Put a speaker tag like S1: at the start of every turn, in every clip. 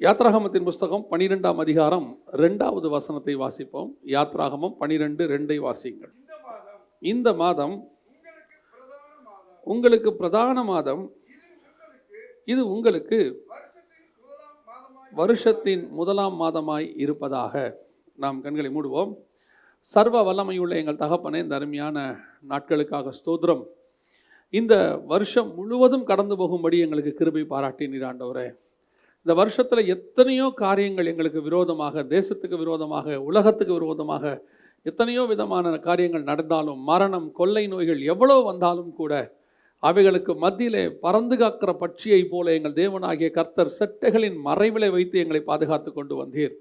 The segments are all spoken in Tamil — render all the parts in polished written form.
S1: யாத்ராகமத்தின் புஸ்தகம் 12ஆம் அதிகாரம் 2வது வசனத்தை வாசிப்போம். யாத்ராகமம் 12:2 வாசியுங்கள். இந்த மாதம் உங்களுக்கு பிரதான மாதம், இது உங்களுக்கு வருஷத்தின் முதலாம் மாதமாய் இருப்பதாக. நாம் கண்களை மூடுவோம். சர்வ வல்லமையுள்ள எங்கள் தகப்பனே, இந்த அருமையான நாட்களுக்காக ஸ்தோத்திரம். இந்த வருஷம் முழுவதும் கடந்து போகும்படி எங்களுக்கு கிருபை பாராட்டினீர் ஆண்டவரே. இந்த வருஷத்தில் எத்தனையோ காரியங்கள் எங்களுக்கு விரோதமாக, தேசத்துக்கு விரோதமாக, உலகத்துக்கு விரோதமாக எத்தனையோ விதமான காரியங்கள் நடந்தாலும், மரணம், கொள்ளை நோய்கள் எவ்வளோ வந்தாலும் கூட அவைகளுக்கு மத்தியிலே பறந்து காக்கிற பட்சியை போல எங்கள் தேவனாகிய கர்த்தர் செட்டைகளின் மறைவிலை வைத்து எங்களை பாதுகாத்து கொண்டு வந்தீர்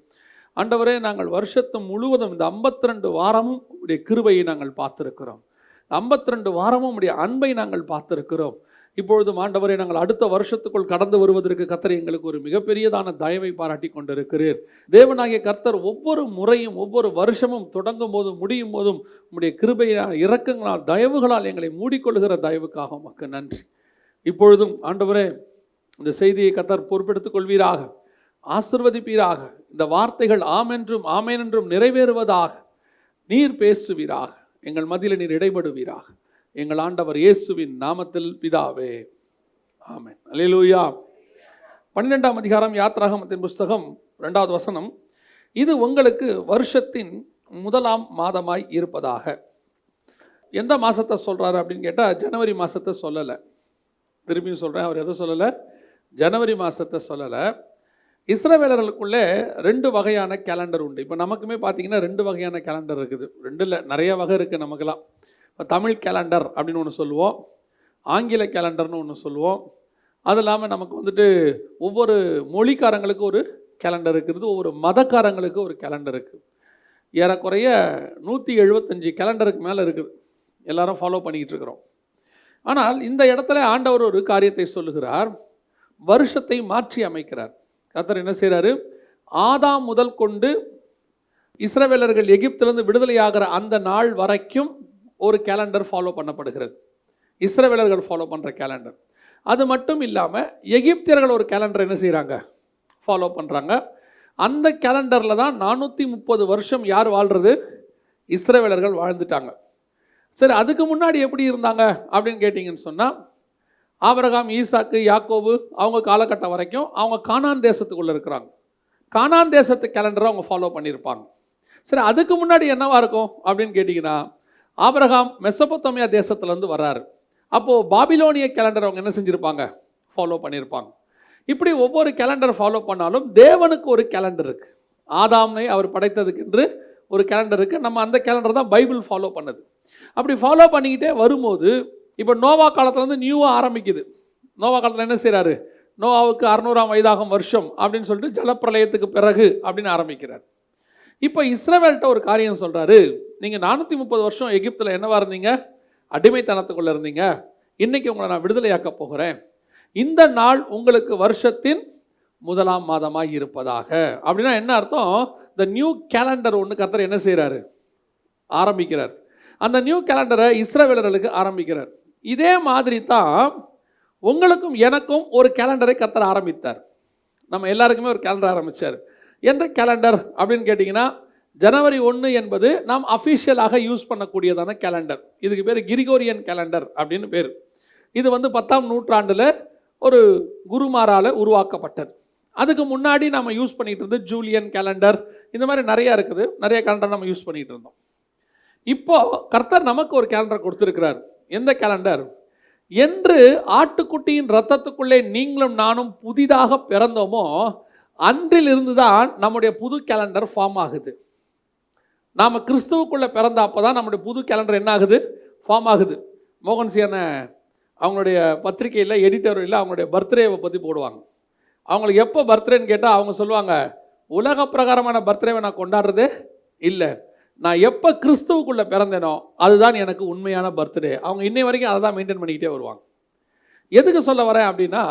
S1: ஆண்டவரே. நாங்கள் வருஷத்து முழுவதும் இந்த 52 வாரமும் உடைய கிருபையை நாங்கள் பார்த்திருக்கிறோம். 52 வாரமும் உடைய அன்பை நாங்கள் பார்த்திருக்கிறோம். இப்பொழுதும் ஆண்டவரே, நாங்கள் அடுத்த வருஷத்துக்குள் கடந்து வருவதற்கு கர்த்தர் எங்களுக்கு ஒரு மிகப்பெரியதான தயவை பாராட்டி கொண்டிருக்கிறீர். தேவனாகிய கர்த்தர் ஒவ்வொரு முறையும், ஒவ்வொரு வருஷமும் தொடங்கும் போதும் முடியும் போதும் உம்முடைய கிருபையால், இரக்கங்களால், தயவுகளால் எங்களை மூடிக்கொள்கிற தயவுக்காக உமக்கு நன்றி. இப்பொழுதும் ஆண்டவரே, இந்த செய்தியை கர்த்தர் பொறுப்பெடுத்துக் கொள்வீராக, ஆசீர்வதிப்பீராக. இந்த வார்த்தைகள் ஆமென்றும் ஆமென் என்றும் நிறைவேறுவதாக நீர் பேசுவீராக. எங்கள் மத்தியில் நீர் இடைபடுவீராக. எங்கள் ஆண்டவர் இயேசுவின் நாமத்தில் பிதாவே, ஆமென். அல்லேலூயா. 12ஆம் அதிகாரம் யாத்ராகமத்தின் புஸ்தகம் 2வது வசனம். இது உங்களுக்கு வருஷத்தின் முதலாம் மாதமாய் இருப்பதாக. எந்த மாதத்தை சொல்கிறாரு அப்படின்னு கேட்டால், ஜனவரி மாதத்தை சொல்லலை. திரும்பியும் சொல்கிறேன், அவர் எதை சொல்லலை? ஜனவரி மாதத்தை சொல்லலை. இஸ்ரவேலர்களுக்குள்ளே 2 வகையான கேலண்டர் உண்டு. இப்போ நமக்குமே பார்த்தீங்கன்னா 2 வகையான கேலண்டர் இருக்குது. 2 இல்லை, நிறைய வகை இருக்குது நமக்கெல்லாம். இப்போ தமிழ் கேலண்டர் அப்படின்னு ஒன்று சொல்லுவோம், ஆங்கில கேலண்டர்னு ஒன்று சொல்லுவோம். அது இல்லாமல் நமக்கு வந்துட்டு ஒவ்வொரு மொழிக்காரங்களுக்கு ஒரு கேலண்டர் இருக்குது, ஒவ்வொரு மதக்காரங்களுக்கு ஒரு கேலண்டர் இருக்குது. ஏறக்குறைய 175 கேலண்டருக்கு மேலே இருக்குது. எல்லாரும் ஃபாலோ பண்ணிக்கிட்டு இருக்கிறோம். ஆனால் இந்த இடத்துல ஆண்டவர் ஒரு காரியத்தை சொல்லுகிறார். வருஷத்தை மாற்றி அமைக்கிறார். கர்த்தர் என்ன செய்கிறாரு? ஆதாம் முதல் கொண்டு இஸ்ரவேலர்கள் எகிப்திலிருந்து விடுதலையாகிற அந்த நாள் வரைக்கும் ஒரு கேலண்டர் ஃபாலோ பண்ணப்படுகிறது. இஸ்ரவேலர்கள் ஃபாலோ பண்ணுற கேலண்டர். அது மட்டும் இல்லாமல் எகிப்தியர்கள் ஒரு கேலண்டர் என்ன செய்கிறாங்க? ஃபாலோ பண்ணுறாங்க. அந்த கேலண்டரில் தான் 430 வருஷம் யார் வாழ்கிறது? இஸ்ரவேலர்கள் வாழ்ந்துட்டாங்க. சரி, அதுக்கு முன்னாடி எப்படி இருந்தாங்க அப்படின்னு கேட்டிங்கன்னு சொன்னால், ஆபிரகாம், ஈசாக்கு, யாக்கோபு அவங்க காலகட்டம் வரைக்கும் அவங்க கானான் தேசத்துக்குள்ளே இருக்கிறாங்க. கானான் தேசத்து கேலண்டரை அவங்க ஃபாலோ பண்ணியிருப்பாங்க. சரி, அதுக்கு முன்னாடி என்னவா இருக்கும் அப்படின்னு கேட்டிங்கன்னா, ஆபிரகாம் மெசொப்பொத்தாமியா தேசத்துலேருந்து வர்றாரு. அப்போது பாபிலோனிய கேலண்டர் அவங்க என்ன செஞ்சுருப்பாங்க? ஃபாலோ பண்ணியிருப்பாங்க. இப்படி ஒவ்வொரு கேலண்டர் ஃபாலோ பண்ணாலும் தேவனுக்கு ஒரு கேலண்டர் இருக்குது. ஆதாமை அவர் படைத்ததுக்கு என்று ஒரு கேலண்டர் இருக்குது. நம்ம அந்த கேலண்டர் தான் பைபிள் ஃபாலோ பண்ணுது. அப்படி ஃபாலோ பண்ணிக்கிட்டே வரும்போது, இப்போ நோவா காலத்துலேருந்து நியூவாக ஆரம்பிக்குது. நோவா காலத்தில் என்ன செய்கிறாரு? நோவாவுக்கு 600ஆம் வயதாகும் வருஷம் அப்படின்னு சொல்லிட்டு ஜலப்பிரளயத்துக்கு பிறகு அப்படின்னு ஆரம்பிக்கிறார். இப்போ இஸ்ரவேல்கிட்ட ஒரு காரியம் சொல்கிறாரு. நீங்கள் 430 வருஷம் எகிப்தில் என்னவா இருந்தீங்க? அடிமைத்தனத்துக்குள்ளே இருந்தீங்க. இன்றைக்கி உங்களை நான் விடுதலையாக்க போகிறேன். இந்த நாள் உங்களுக்கு வருஷத்தின் முதலாம் மாதமாக இருப்பதாக. அப்படின்னா என்ன அர்த்தம்? இந்த நியூ கேலண்டர் ஒன்று கர்த்தர் என்ன செய்கிறாரு? ஆரம்பிக்கிறார். அந்த நியூ கேலண்டரை இஸ்ரவேலர்களுக்கு ஆரம்பிக்கிறார். இதே மாதிரி தான் உங்களுக்கும் எனக்கும் ஒரு கேலண்டரை கர்த்தர் ஆரம்பித்தார். நம்ம எல்லாருக்குமே ஒரு கேலண்டர் ஆரம்பித்தார். எந்த கேலண்டர் அப்படின்னு கேட்டிங்கன்னா, ஜனவரி 1 என்பது நாம் அஃபிஷியலாக யூஸ் பண்ணக்கூடியதான கேலண்டர். இதுக்கு பேர் கிரிகோரியன் கேலண்டர் அப்படின்னு பேர். இது 10ஆம் நூற்றாண்டில் ஒரு குருமாரால் உருவாக்கப்பட்டது. அதுக்கு முன்னாடி நம்ம யூஸ் பண்ணிகிட்டு இருந்தது ஜூலியன் கேலண்டர். இந்த மாதிரி நிறையா இருக்குது. நிறைய கேலண்டர் நம்ம யூஸ் பண்ணிகிட்டு இருந்தோம். இப்போது கர்த்தர் நமக்கு ஒரு கேலண்டர் கொடுத்துருக்கிறார். எந்த கேலண்டர்? என்று ஆட்டுக்குட்டியின் இரத்தத்துக்குள்ளே நீங்களும் நானும் புதிதாக பிறந்தோமோ அன்றிலிருந்து தான் நம்முடைய புது கேலண்டர் ஃபார்ம் ஆகுது. நாம் கிறிஸ்துவுக்குள்ளே பிறந்த அப்போ தான் நம்முடைய புது கேலண்டர் என்ன ஆகுது? ஃபார்ம் ஆகுது. மோகன்சியான அவங்களுடைய பத்திரிகையில் எடிட்டோரியலில் அவங்களுடைய பர்த்டேவை பற்றி போடுவாங்க. அவங்களுக்கு எப்போ பர்த்டேன்னு கேட்டால் அவங்க சொல்லுவாங்க, உலக பிரகாரமான பர்த்டேவை நான் கொண்டாடுறதே இல்லை, நான் எப்போ கிறிஸ்துவுக்குள்ளே பிறந்தேனோ அதுதான் எனக்கு உண்மையான பர்த்டே. அவங்க இன்னை வரைக்கும் அதை தான் மெயின்டைன் பண்ணிக்கிட்டே வருவாங்க. எதுக்கு சொல்ல வரேன் அப்படின்னா,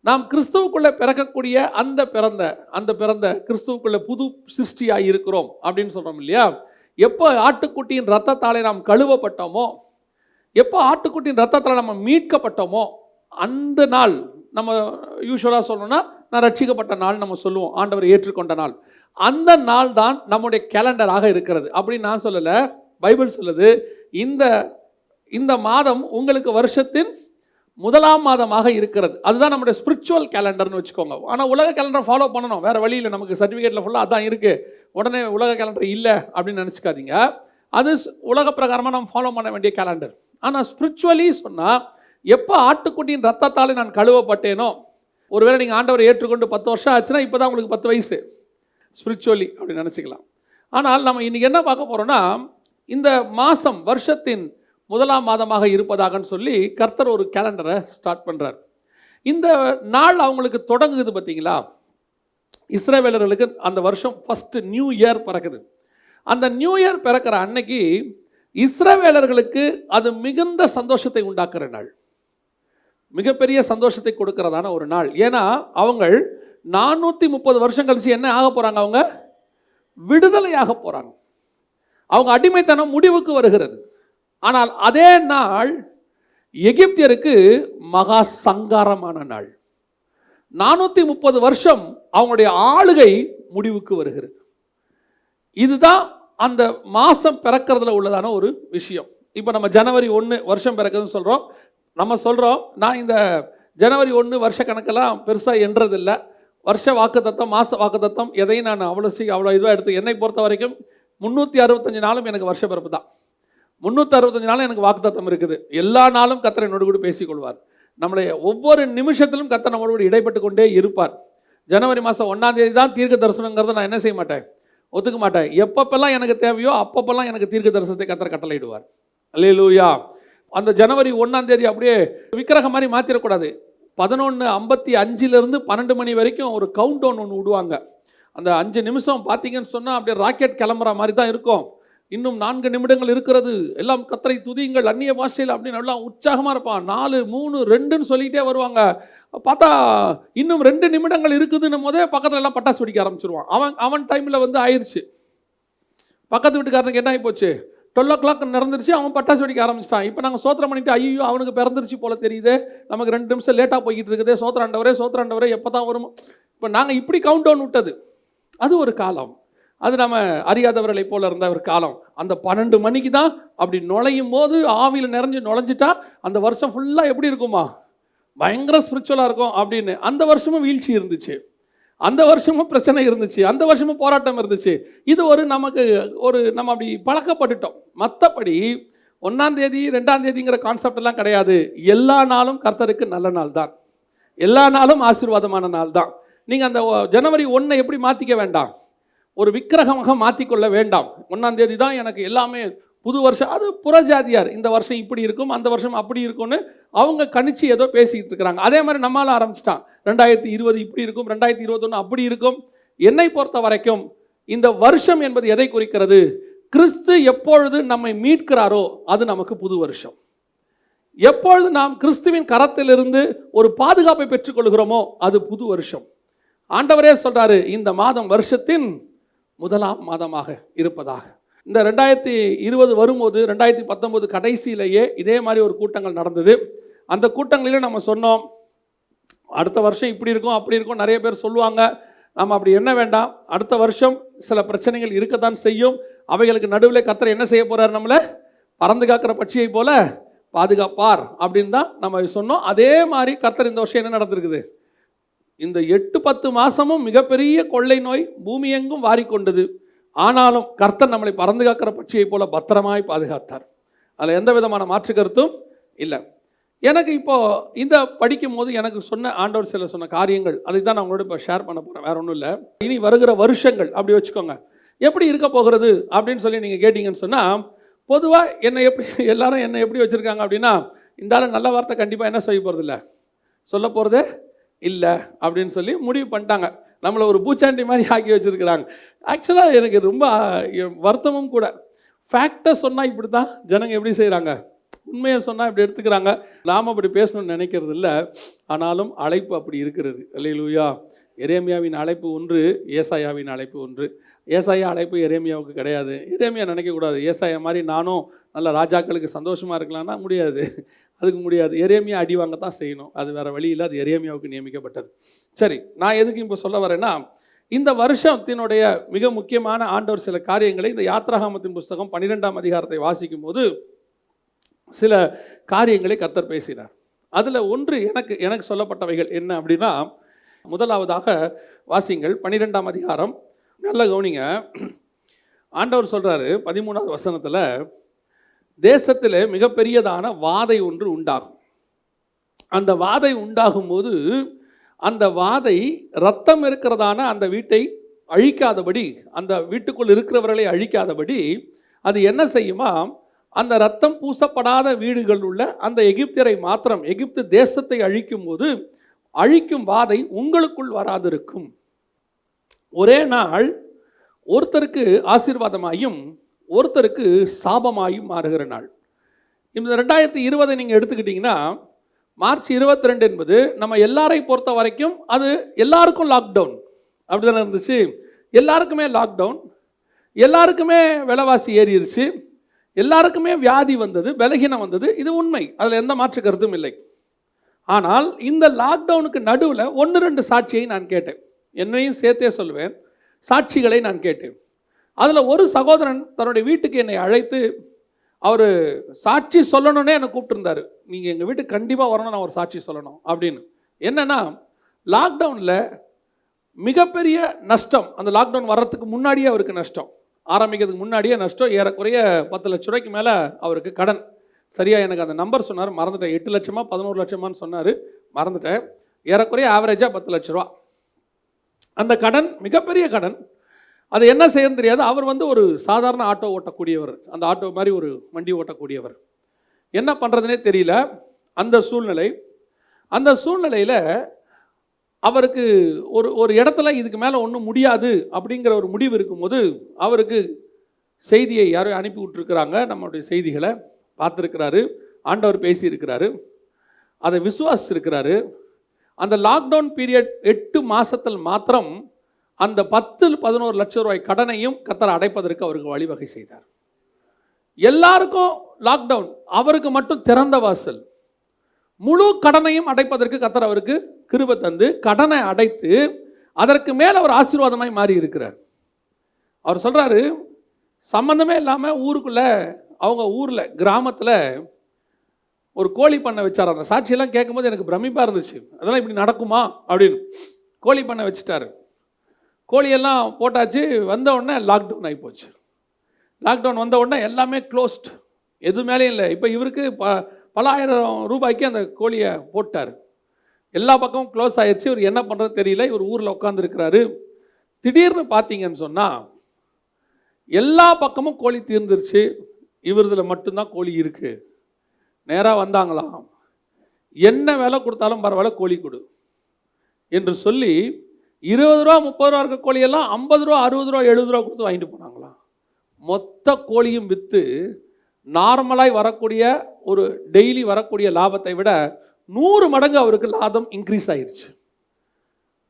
S1: நாம் கிறிஸ்துவுக்குள்ளே பிறக்கக்கூடிய அந்த பிறந்த கிறிஸ்துவுக்குள்ளே புது சிருஷ்டியாக இருக்கிறோம் அப்படின்னு சொல்கிறோம் இல்லையா? எப்போ ஆட்டுக்குட்டியின் இரத்தத்தாலே நாம் கழுவப்பட்டோமோ, எப்போ ஆட்டுக்குட்டியின் இரத்தத்தால் நம்ம மீட்கப்பட்டோமோ அந்த நாள் நம்ம யூஸ்வலாக சொல்லணும்னா நான் ரட்சிக்கப்பட்ட நாள் நம்ம சொல்லுவோம், ஆண்டவர் ஏற்றுக்கொண்ட நாள். அந்த நாள் தான் நம்முடைய கேலண்டராக இருக்கிறது அப்படின்னு நான் சொல்லலை, பைபிள் சொல்லுது. இந்த இந்த மாதம் உங்களுக்கு வருஷத்தின் முதலாம் மாதமாக இருக்கிறது. அதுதான் நம்முடைய ஸ்பிரிச்சுவல் கேலண்டர்னு வச்சுக்கோங்க. ஆனால் உலக கேலண்டரை ஃபாலோ பண்ணணும், வேறு வழியில். நமக்கு சர்டிஃபிகேட்டில் ஃபுல்லாக அதான் இருக்குது, உடனே உலக கேலண்டர் இல்லை அப்படின்னு நினச்சிக்காதீங்க. அது உலக பிரகாரமாக நம்ம ஃபாலோ பண்ண வேண்டிய கேலண்டர். ஆனால் ஸ்பிரிச்சுவலி சொன்னால், எப்போ ஆட்டுக்குட்டியின் ரத்தத்தாலே நான் கழுவப்பட்டேனோ, ஒருவேளை நீங்கள் ஆண்டவரை ஏற்றுக்கொண்டு 10 வருஷம் ஆச்சுன்னா இப்போ தான் உங்களுக்கு 10 வயசு ஸ்பிரிச்சுவலி அப்படின்னு நினச்சிக்கலாம். ஆனால் நம்ம இன்றைக்கி என்ன பார்க்க போகிறோன்னா, இந்த மாதம் வருஷத்தின் முதலாம் மாதமாக இருப்பதாகன்னு சொல்லி கர்த்தர் ஒரு கேலண்டரை ஸ்டார்ட் பண்ணுறார். இந்த நாள் அவங்களுக்கு தொடங்குது பார்த்தீங்களா, இஸ்ரவேலர்களுக்கு அந்த வருஷம் ஃபஸ்ட்டு நியூ இயர் பிறக்குது. அந்த நியூ இயர் பிறக்கிற அன்னைக்கு இஸ்ரவேலர்களுக்கு அது மிகுந்த சந்தோஷத்தை உண்டாக்குற நாள், மிகப்பெரிய சந்தோஷத்தை கொடுக்கறதான ஒரு நாள். ஏன்னா அவங்க 430 வருஷம் கழிச்சு என்ன ஆக போகிறாங்க, அவங்க விடுதலையாக போகிறாங்க. அவங்க அடிமைத்தனம் முடிவுக்கு வருகிறது. ஆனால் அதே நாள் எகிப்தியருக்கு மகா சங்காரமான நாள். 430 வருஷம் அவங்களுடைய ஆளுகை முடிவுக்கு வருகிறது. இதுதான் அந்த மாதம் பிறக்கிறதுல உள்ளதான ஒரு விஷயம். இப்போ நம்ம ஜனவரி 1 வருஷம் பிறக்குதுன்னு சொல்கிறோம். நம்ம சொல்கிறோம், நான் இந்த ஜனவரி 1 வருஷ கணக்கெல்லாம் பெருசாக என்றதில்லை. வருஷ வாக்குத்தத்தம், மாத வாக்குத்தத்தம் எதையும் நான் அவ்வளோ இதுவாக எடுத்து, என்னை பொறுத்த வரைக்கும் 365 நாளும் எனக்கு வருஷ பிறப்பு தான். 365 நாளும் எனக்கு வாக்குத்தத்தம் இருக்குது. எல்லா நாளும் கர்த்தர் என்னோடு கூட பேசிக்கொள்வார். நம்முடைய ஒவ்வொரு நிமிஷத்திலும் கர்த்தர் நம்மளோட கூட இடைப்பட்டு கொண்டே இருப்பார். ஜனவரி மாதம் 1ஆம் தேதி தான் தீர்க்க தரிசனங்கிறத நான் என்ன செய்ய மாட்டேன், ஒத்துக்க மாட்டேன். எப்பப்பெல்லாம் எனக்கு தேவையோ அப்பப்பெல்லாம் எனக்கு தீர்க்க தரிசனத்தை கர்த்தர் கட்டளையிடுவார். அல்லேலூயா. அந்த ஜனவரி 1ஆம் தேதி அப்படியே விக்கிரகம் மாதிரி மாற்றிடக்கூடாது. 11:55 12 மணி வரைக்கும் ஒரு கவுண்ட் டவுன் ஒன்று விடுவாங்க. அந்த 5 நிமிஷம் பார்த்தீங்கன்னு சொன்னால் அப்படியே ராக்கெட் கிளம்புற மாதிரி தான் இருக்கும். இன்னும் 4 நிமிடங்கள் இருக்கிறது, எல்லாம் கர்த்தரை துதியுங்கள் அந்நிய பாஷையில் அப்படின்னு எல்லாம் உற்சாகமாக இருப்பான். 4, 3, 2ன்னு சொல்லிகிட்டே வருவாங்க. பார்த்தா இன்னும் 2 நிமிடங்கள் இருக்குதுன்னும் போதே பக்கத்தில் எல்லாம் பட்டாசு வெடிக்க ஆரம்பிச்சிருவான். அவன் டைமில் ஆயிடுச்சு. பக்கத்து வீட்டுக்காரனுக்கு என்ன ஆகி போச்சு, 12 o'clock நடந்துருச்சு, அவன் பட்டாசு வெடிக்க ஆரம்பிச்சிட்டான். இப்போ நாங்கள் சோத்திரம் பண்ணிட்டு, ஐயோ அவனுக்கு பிறந்துருச்சு போல தெரியுது, நமக்கு 2 நிமிஷம் லேட்டாக போய்கிட்டு இருக்குது, சோத்திராண்டவரே எப்போ தான் வரும். இப்போ நாங்கள் இப்படி கவுண்ட் டவுன் விட்டது. அது ஒரு காலம், அது நம்ம அறியாதவர்களை போல இருந்த ஒரு காலம். அந்த 12 மணிக்கு தான் அப்படி நுழையும் போது ஆவியில் நுழைஞ்சிட்டா அந்த வருஷம் ஃபுல்லாக எப்படி இருக்குமா, பயங்கர ஸ்பிரிச்சுவலாக இருக்கும் அப்படின்னு. அந்த வருஷமும் வீழ்ச்சி இருந்துச்சு, அந்த வருஷமும் பிரச்சனை இருந்துச்சு, அந்த வருஷமும் போராட்டம் இருந்துச்சு. இது நம்ம அப்படி பழக்கப்பட்டுட்டோம். மற்றபடி 1ஆம் தேதி 2ஆம் தேதிங்கிற கான்செப்ட் எல்லாம் கிடையாது. எல்லா நாளும் கர்த்தருக்கு நல்ல நாள் தான், எல்லா நாளும் ஆசீர்வாதமான நாள் தான். நீங்கள் அந்த ஜனவரி 1 எப்படி மாற்றிக்க வேண்டாம், ஒரு விக்கிரகமாக மாற்றிக்கொள்ள வேண்டாம். 1ஆம் தேதி தான் எனக்கு எல்லாமே புது வருஷம். அது புறஜாதியார், இந்த வருஷம் இப்படி இருக்கும், அந்த வருஷம் அப்படி இருக்கும்னு அவங்க கணிச்சு ஏதோ பேசிக்கிட்டு இருக்கிறாங்க. அதே மாதிரி நம்மளால ஆரம்பிச்சிட்டான், 2020 இப்படி இருக்கும், 2021 அப்படி இருக்கும். என்னை பொறுத்த வரைக்கும் இந்த வருஷம் என்பது எதை குறிக்கிறது, கிறிஸ்து எப்பொழுது நம்மை மீட்கிறாரோ அது நமக்கு புது வருஷம். எப்பொழுது நாம் கிறிஸ்துவின் கரத்திலிருந்து ஒரு பாதுகாப்பை பெற்றுக்கொள்கிறோமோ அது புது வருஷம். ஆண்டவரே சொல்றாரு, இந்த மாதம் வருஷத்தின் முதலாம் மாதமாக இருப்பதாக. இந்த 2020 வரும்போது 2019 கடைசியிலேயே இதே மாதிரி ஒரு கூட்டங்கள் நடந்தது. அந்த கூட்டங்களிலே நம்ம சொன்னோம், அடுத்த வருஷம் இப்படி இருக்கும் அப்படி இருக்கும் நிறைய பேர் சொல்லுவாங்க. நம்ம அப்படி என்ன வேண்டாம், அடுத்த வருஷம் சில பிரச்சனைகள் இருக்கத்தான் செய்யும். அவைகளுக்கு நடுவில் கர்த்தர் என்ன செய்ய போகிறார், நம்மளை பறந்து காக்கிற பட்சியை போல பாதுகாப்பார் அப்படின்னு தான் நம்ம சொன்னோம். அதே மாதிரி கர்த்தர் இந்த வருஷம் என்ன நடந்திருக்குது, இந்த 8-10 மாதமும் மிகப்பெரிய கொள்ளை நோய் பூமி எங்கும் வாரிக்கொண்டது. ஆனாலும் கர்த்தர் நம்மளை பறந்து காக்கிற பட்சியை போல பத்திரமாய் பாதுகாத்தார். அதில் எந்த விதமான மாற்று கருத்தும் இல்லை. எனக்கு இப்போது இந்த படிக்கும் போது எனக்கு சொன்ன ஆண்டவர் சில சொன்ன காரியங்கள், அதை தான் நான் உங்களோட இப்போ ஷேர் பண்ண போகிறேன், வேறு ஒன்றும் இல்லை. இனி வருகிற வருஷங்கள் அப்படி வச்சுக்கோங்க, எப்படி இருக்க போகிறது அப்படின்னு சொல்லி நீங்கள் கேட்டிங்கன்னு சொன்னால், பொதுவாக எல்லாரும் என்னை எப்படி வச்சுருக்காங்க அப்படின்னா, இந்த நல்ல வார்த்தை கண்டிப்பாக என்ன செய்ய போகிறது இல்லை, சொல்ல போகிறதே இல்லை அப்படின்னு சொல்லி முடிவு பண்ணிட்டாங்க. நம்மளை ஒரு பூச்சாண்டி மாதிரி ஆக்கி வச்சுருக்கிறாங்க. ஆக்சுவலாக எனக்கு ரொம்ப வருத்தமும் கூட. ஃபேக்டை சொன்னால் இப்படி தான் ஜனங்க எப்படி செய்கிறாங்க, உண்மையை சொன்னால் இப்படி எடுத்துக்கிறாங்க. நாம் அப்படி பேசணும்னு நினைக்கிறது இல்லை, ஆனாலும் அழைப்பு அப்படி இருக்கிறது. அல்லேலூயா. எரேமியாவின் அழைப்பு ஒன்று, ஏசாயாவின் அழைப்பு ஒன்று. ஏசாயா அழைப்பு எரேமியாவுக்கு கிடையாது. எரேமியா நினைக்கக்கூடாது, ஏசாயா மாதிரி நானும் நல்ல ராஜாக்களுக்கு சந்தோஷமாக இருக்கலாம்னா முடியாது. அதுக்கு முடியாது. எரேமியா அடி வாங்கத்தான் செய்யணும். அது வேறு வழி இல்லை. அது எரேமியாவுக்கு நியமிக்கப்பட்டது. சரி, நான் எதுக்கு இப்போ சொல்ல வரேன்னா, இந்த வருஷத்தினுடைய மிக முக்கியமான ஆண்டவர் சில காரியங்களை இந்த யாத்ராகமத்தின் புஸ்தகம் 12ஆம் அதிகாரத்தை வாசிக்கும் போது சில காரியங்களை கர்த்தர் பேசினார். அதில் ஒன்று எனக்கு சொல்லப்பட்டவைகள் என்ன அப்படின்னா, முதலாவதாக வாசிங்கள் 12ஆம் அதிகாரம். நல்ல கவனிங்க. ஆண்டவர் சொல்கிறாரு 13வது வசனத்தில், தேசத்தில் மிகப்பெரியதான வாதை ஒன்று உண்டாகும். அந்த வாதை உண்டாகும் போது அந்த வாதை இரத்தம் இருக்கிறதான அந்த வீட்டை அழிக்காதபடி, அந்த வீட்டுக்குள் இருக்கிறவர்களை அழிக்காதபடி அது என்ன செய்யுமா, அந்த இரத்தம் பூசப்படாத வீடுகள் உள்ள அந்த எகிப்தியரை மாத்திரம், எகிப்து தேசத்தை அழிக்கும் போது அழிக்கும் வாதை உங்களுக்குள் வராதிருக்கும். ஒரே நாள் ஒருத்தருக்கு ஆசீர்வாதமாயும் ஒருத்தருக்கு சாபமாயும் மாறுகிற நாள். இந்த 2020 நீங்கள் எடுத்துக்கிட்டிங்கன்னா, மார்ச் 22 என்பது நம்ம எல்லாரை பொறுத்த வரைக்கும் அது எல்லாருக்கும் லாக்டவுன். அப்படி தானே இருந்துச்சு. எல்லாருக்குமே லாக்டவுன், எல்லாருக்குமே விலைவாசி ஏறிடுச்சு, எல்லாருக்குமே வியாதி வந்தது, பலகீனம் வந்தது. இது உண்மை, அதில் எந்த மாற்று கருத்தும் இல்லை. ஆனால் இந்த லாக்டவுனுக்கு நடுவில் 1-2 சாட்சியை நான் கேட்டேன். என்னையும் சேர்த்தே சொல்லுவேன், சாட்சிகளை நான் கேட்டேன். அதில் ஒரு சகோதரன் தன்னுடைய வீட்டுக்கு என்னை அழைத்து, அவர் சாட்சி சொல்லணுன்னே என்னை கூப்பிட்டுருந்தார். நீங்கள் எங்கள் வீட்டுக்கு கண்டிப்பாக வரணும், நான் ஒரு சாட்சி சொல்லணும் அப்படின்னு. என்னென்னா, லாக்டவுனில் மிகப்பெரிய நஷ்டம். அந்த லாக்டவுன் வர்றதுக்கு முன்னாடியே அவருக்கு நஷ்டம், ஆரம்பிக்கிறதுக்கு முன்னாடியே நஷ்டம். ஏறக்குறைய 10 லட்ச ரூபாய்க்கு மேலே அவருக்கு கடன். சரியாக எனக்கு அந்த நம்பர் சொன்னார், மறந்துட்டேன். 8 லட்சமா 11 லட்சமான்னு சொன்னார், மறந்துட்டேன். ஏறக்குறைய ஆவரேஜாக 10 லட்ச ரூபா அந்த கடன், மிகப்பெரிய கடன். அது என்ன செய்யணும்னு தெரியாது. அவர் ஒரு சாதாரண ஆட்டோ ஓட்டக்கூடியவர், அந்த ஆட்டோ மாதிரி ஒரு வண்டி ஓட்டக்கூடியவர். என்ன பண்ணுறதுனே தெரியல அந்த சூழ்நிலையில் அவருக்கு ஒரு இடத்துல இதுக்கு மேலே ஒன்றும் முடியாது அப்படிங்கிற ஒரு முடிவு இருக்கும்போது, அவருக்கு செய்தியை யாரோ அனுப்பி விட்டுருக்குறாங்க. நம்மளுடைய செய்திகளை பார்த்துருக்கிறாரு, ஆண்டவர் பேசியிருக்கிறாரு, அதை விசுவாசிச்சிருக்கிறாரு. அந்த லாக்டவுன் பீரியட் 8 மாதத்தில் மாத்திரம் அந்த 10-11 லட்சம் ரூபாய் கடனையும் கர்த்தர் அடைப்பதற்கு அவருக்கு வழிவகை செய்தார். எல்லாருக்கும் லாக்டவுன், அவருக்கு மட்டும் திறந்த வாசல். முழு கடனையும் அடைப்பதற்கு கர்த்தர் அவருக்கு கிருபை தந்து கடனை அடைத்து அதற்கு மேல் அவர் ஆசீர்வாதமாய் மாறி இருக்கிறார். அவர் சொல்கிறாரு, சம்மந்தமே இல்லாமல் ஊருக்குள்ளே, அவங்க ஊரில் கிராமத்தில் ஒரு கோழி பண்ணை வச்சார். அந்த சாட்சியெல்லாம் கேட்கும்போது எனக்கு பிரமிப்பாக இருந்துச்சு. அதெல்லாம் இப்படி நடக்குமா அப்படின்னு. கோழி பண்ணை வச்சுட்டாரு. கோழியெல்லாம் போட்டாச்சு. வந்த உடனே லாக்டவுன் ஆகிப்போச்சு. லாக்டவுன் வந்த உடனே எல்லாமே க்ளோஸ்ட், எது மேலேயும் இல்லை. இப்போ இவருக்கு பல ஆயிரம் ரூபாய்க்கு அந்த கோழியை போட்டார். எல்லா பக்கமும் க்ளோஸ் ஆயிடுச்சு. இவர் என்ன பண்ணுறது தெரியல. இவர் ஊரில் உட்காந்துருக்கிறாரு. திடீர்னு பார்த்தீங்கன்னு சொன்னால் எல்லா பக்கமும் கோழி தீர்ந்துருச்சு, இவரதில் மட்டும்தான் கோழி இருக்குது. நேராக வந்தாங்களாம், என்ன விலை கொடுத்தாலும் பரவாயில்ல கோழி கொடு என்று சொல்லி 20 ரூபா 30 ரூபா இருக்க கோழியெல்லாம் 50 ரூபா 60 ரூபா 70 ரூபா கொடுத்து வாங்கிட்டு போனாங்களாம். மொத்த கோழியும் விற்று நார்மலாக வரக்கூடிய ஒரு டெய்லி வரக்கூடிய லாபத்தை விட 100 மடங்கு அவருக்கு லாபம் இன்க்ரீஸ் ஆயிடுச்சு.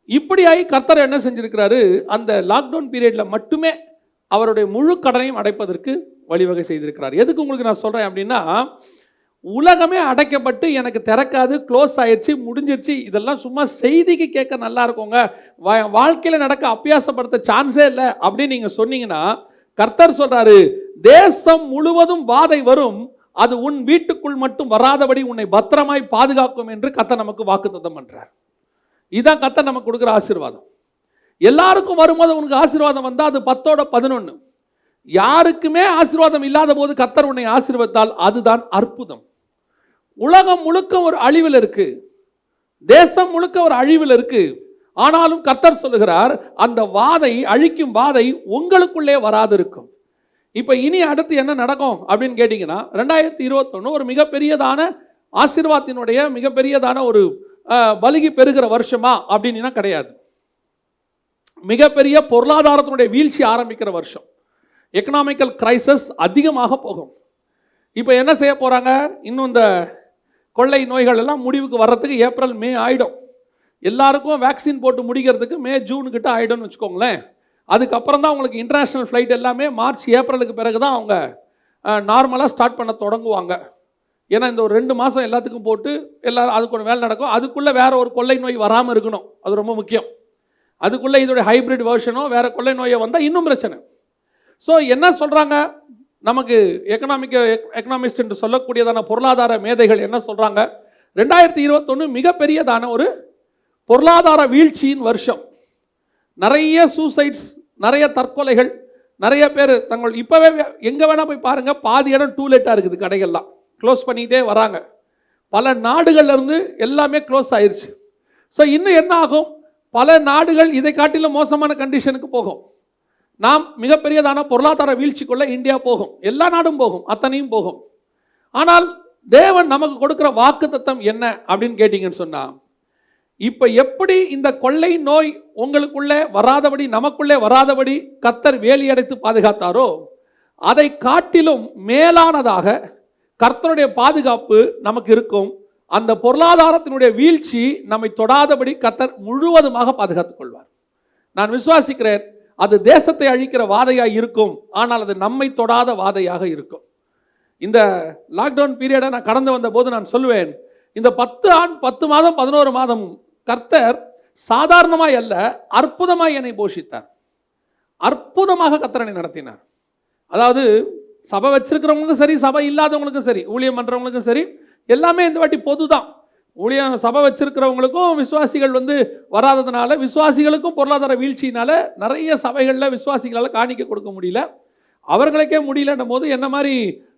S1: இப்படியாகி கர்த்தர் என்ன செஞ்சிருக்கிறாரு, அந்த லாக்டவுன் பீரியடில் மட்டுமே அவருடைய முழு கடனையும் அடைப்பதற்கு வழிவகை செய்திருக்கிறார். எதுக்கு உங்களுக்கு நான் சொல்கிறேன் அப்படின்னா, உலகமே அடைக்கப்பட்டு எனக்கு திறக்காது, க்ளோஸ் ஆயிடுச்சு, முடிஞ்சிருச்சு, இதெல்லாம் சும்மா செய்திக்கு கேட்க நல்லா இருக்குங்க, வாழ்க்கையில் நடக்க அபியாசப்படுத்த சான்ஸே இல்லை அப்படின்னு நீங்கள் சொன்னீங்கன்னா, கர்த்தர் சொல்கிறாரு, தேசம் முழுவதும் வாதை வரும், அது உன் வீட்டுக்குள் மட்டும் வராதபடி உன்னை பத்திரமாய் பாதுகாக்கும் என்று கர்த்தர் நமக்கு வாக்குத்தத்தம் பண்ணுறார். இதுதான் கர்த்தர் நமக்கு கொடுக்குற ஆசீர்வாதம். எல்லாருக்கும் வரும்போது உனக்கு ஆசீர்வாதம் வந்தால் அது 10-11. யாருக்குமே ஆசீர்வாதம் இல்லாத போது கர்த்தர் உன்னை ஆசீர்வதித்தால் அதுதான் அற்புதம். உலகம் முழுக்க ஒரு அழிவில் இருக்கு, தேசம் முழுக்க ஒரு அழிவில் இருக்கு. ஆனாலும் கர்த்தர் சொல்லுகிறார், அந்த வாதை, அழிக்கும் வாதை உங்களுக்குள்ளே வராது இருக்கும். இப்போ இனி அடுத்து என்ன நடக்கும் அப்படின்னு கேட்டிங்கன்னா, 2021 ஒரு மிகப்பெரியதான ஆசீர்வாதத்தினுடைய மிகப்பெரியதான ஒரு பலுகி பெறுகிற வருஷமா அப்படின்னா கிடையாது. மிகப்பெரிய பொருளாதாரத்தினுடைய வீழ்ச்சி ஆரம்பிக்கிற வருஷம். எக்கனாமிக்கல் கிரைசஸ் அதிகமாக போகும். இப்போ என்ன செய்ய போகிறாங்க, இன்னும் இந்த கொள்ளை நோய்கள் எல்லாம் முடிவுக்கு வர்றதுக்கு ஏப்ரல் மே ஆகிடும். எல்லாருக்கும் வேக்சின் போட்டு முடிக்கிறதுக்கு மே ஜூன் கிட்ட ஆகிடும்னு வச்சுக்கோங்களேன். அதுக்கப்புறம் தான் உங்களுக்கு இன்டர்நேஷ்னல் ஃப்ளைட் எல்லாமே மார்ச் ஏப்ரலுக்கு பிறகு தான் அவங்க நார்மலாக ஸ்டார்ட் பண்ண தொடங்குவாங்க. ஏன்னா இந்த ஒரு 2 மாதம் எல்லாத்துக்கும் போட்டு எல்லாரும் அதுக்கு ஒரு வேலை நடக்கும். அதுக்குள்ளே வேற ஒரு கொள்ளை நோய் வராமல் இருக்கணும், அது ரொம்ப முக்கியம். அதுக்குள்ளே இதோடைய ஹைப்ரிட் வெர்ஷனோ வேற கொள்ளை நோயை வந்தால் இன்னும் பிரச்சனை. ஸோ என்ன சொல்கிறாங்க, நமக்கு எக்கனாமிஸ்ட் என்று சொல்லக்கூடியதான பொருளாதார மேதைகள் என்ன சொல்கிறாங்க, 2021 மிகப்பெரியதான ஒரு பொருளாதார வீழ்ச்சியின் வருஷம். நிறைய சூசைட்ஸ், நிறைய தற்கொலைகள், நிறைய பேர் தங்கள் இப்போவே எங்கே வேணால் போய் பாருங்கள், பாதி இடம் டூலெட்டாக இருக்குது, கடைகள்லாம் க்ளோஸ் பண்ணிகிட்டே வராங்க. பல நாடுகள்லேருந்து எல்லாமே க்ளோஸ் ஆயிடுச்சு. ஸோ இன்னும் என்ன ஆகும், பல நாடுகள் இதை காட்டிலும் மோசமான கண்டிஷனுக்கு போகும். நாம் மிகப்பெரியதான பொருளாதார வீழ்ச்சிக்குள்ளே இந்தியா போகும், எல்லா நாடும் போகும், அத்தனையும் போகும். ஆனால் தேவன் நமக்கு கொடுக்குற வாக்குத்தத்தம் என்ன அப்படின்னு கேட்டிங்கன்னு சொன்னால், இப்போ எப்படி இந்த கொள்ளை நோய் உங்களுக்குள்ளே வராதபடி, நமக்குள்ளே வராதபடி கர்த்தர் வேலியடைத்து பாதுகாத்தாரோ, அதை காட்டிலும் மேலானதாக கர்த்தருடைய பாதுகாப்பு நமக்கு இருக்கும். அந்த பொருளாதாரத்தினுடைய வீழ்ச்சி நம்மை தொடாதபடி கர்த்தர் முழுவதுமாக பாதுகாத்துக் கொள்வார். நான் விசுவாசிக்கிறேன், அது தேசத்தை அழிக்கிற வாதையாக இருக்கும், ஆனால் அது நம்மை தொடாத வாதையாக இருக்கும். இந்த லாக்டவுன் பீரியடை நான் கடந்து வந்த போது நான் சொல்லுவேன், இந்த 10 மாதம் 11 மாதம் கர்த்தர் சாதாரணமாய் அல்ல, அற்புதமாய் என்னை போஷித்தார். அற்புதமாக கர்த்தர் என்னை நடத்தினார். அதாவது சபை வச்சிருக்கிறவங்களுக்கும் சரி, சபை இல்லாதவங்களுக்கும் சரி, ஊழியம் பண்ணுறவங்களுக்கும் சரி, எல்லாமே இந்த வாட்டி பொது தான். ஊழியம் சபை வச்சிருக்கிறவங்களுக்கும் விசுவாசிகள் வராததுனால, விசுவாசிகளுக்கும் பொருளாதார வீழ்ச்சியினால நிறைய சபைகளில் விசுவாசிகளால் காணிக்க கொடுக்க முடியல, அவர்களுக்கே முடியலன்னும் போது என்ன மாதிரி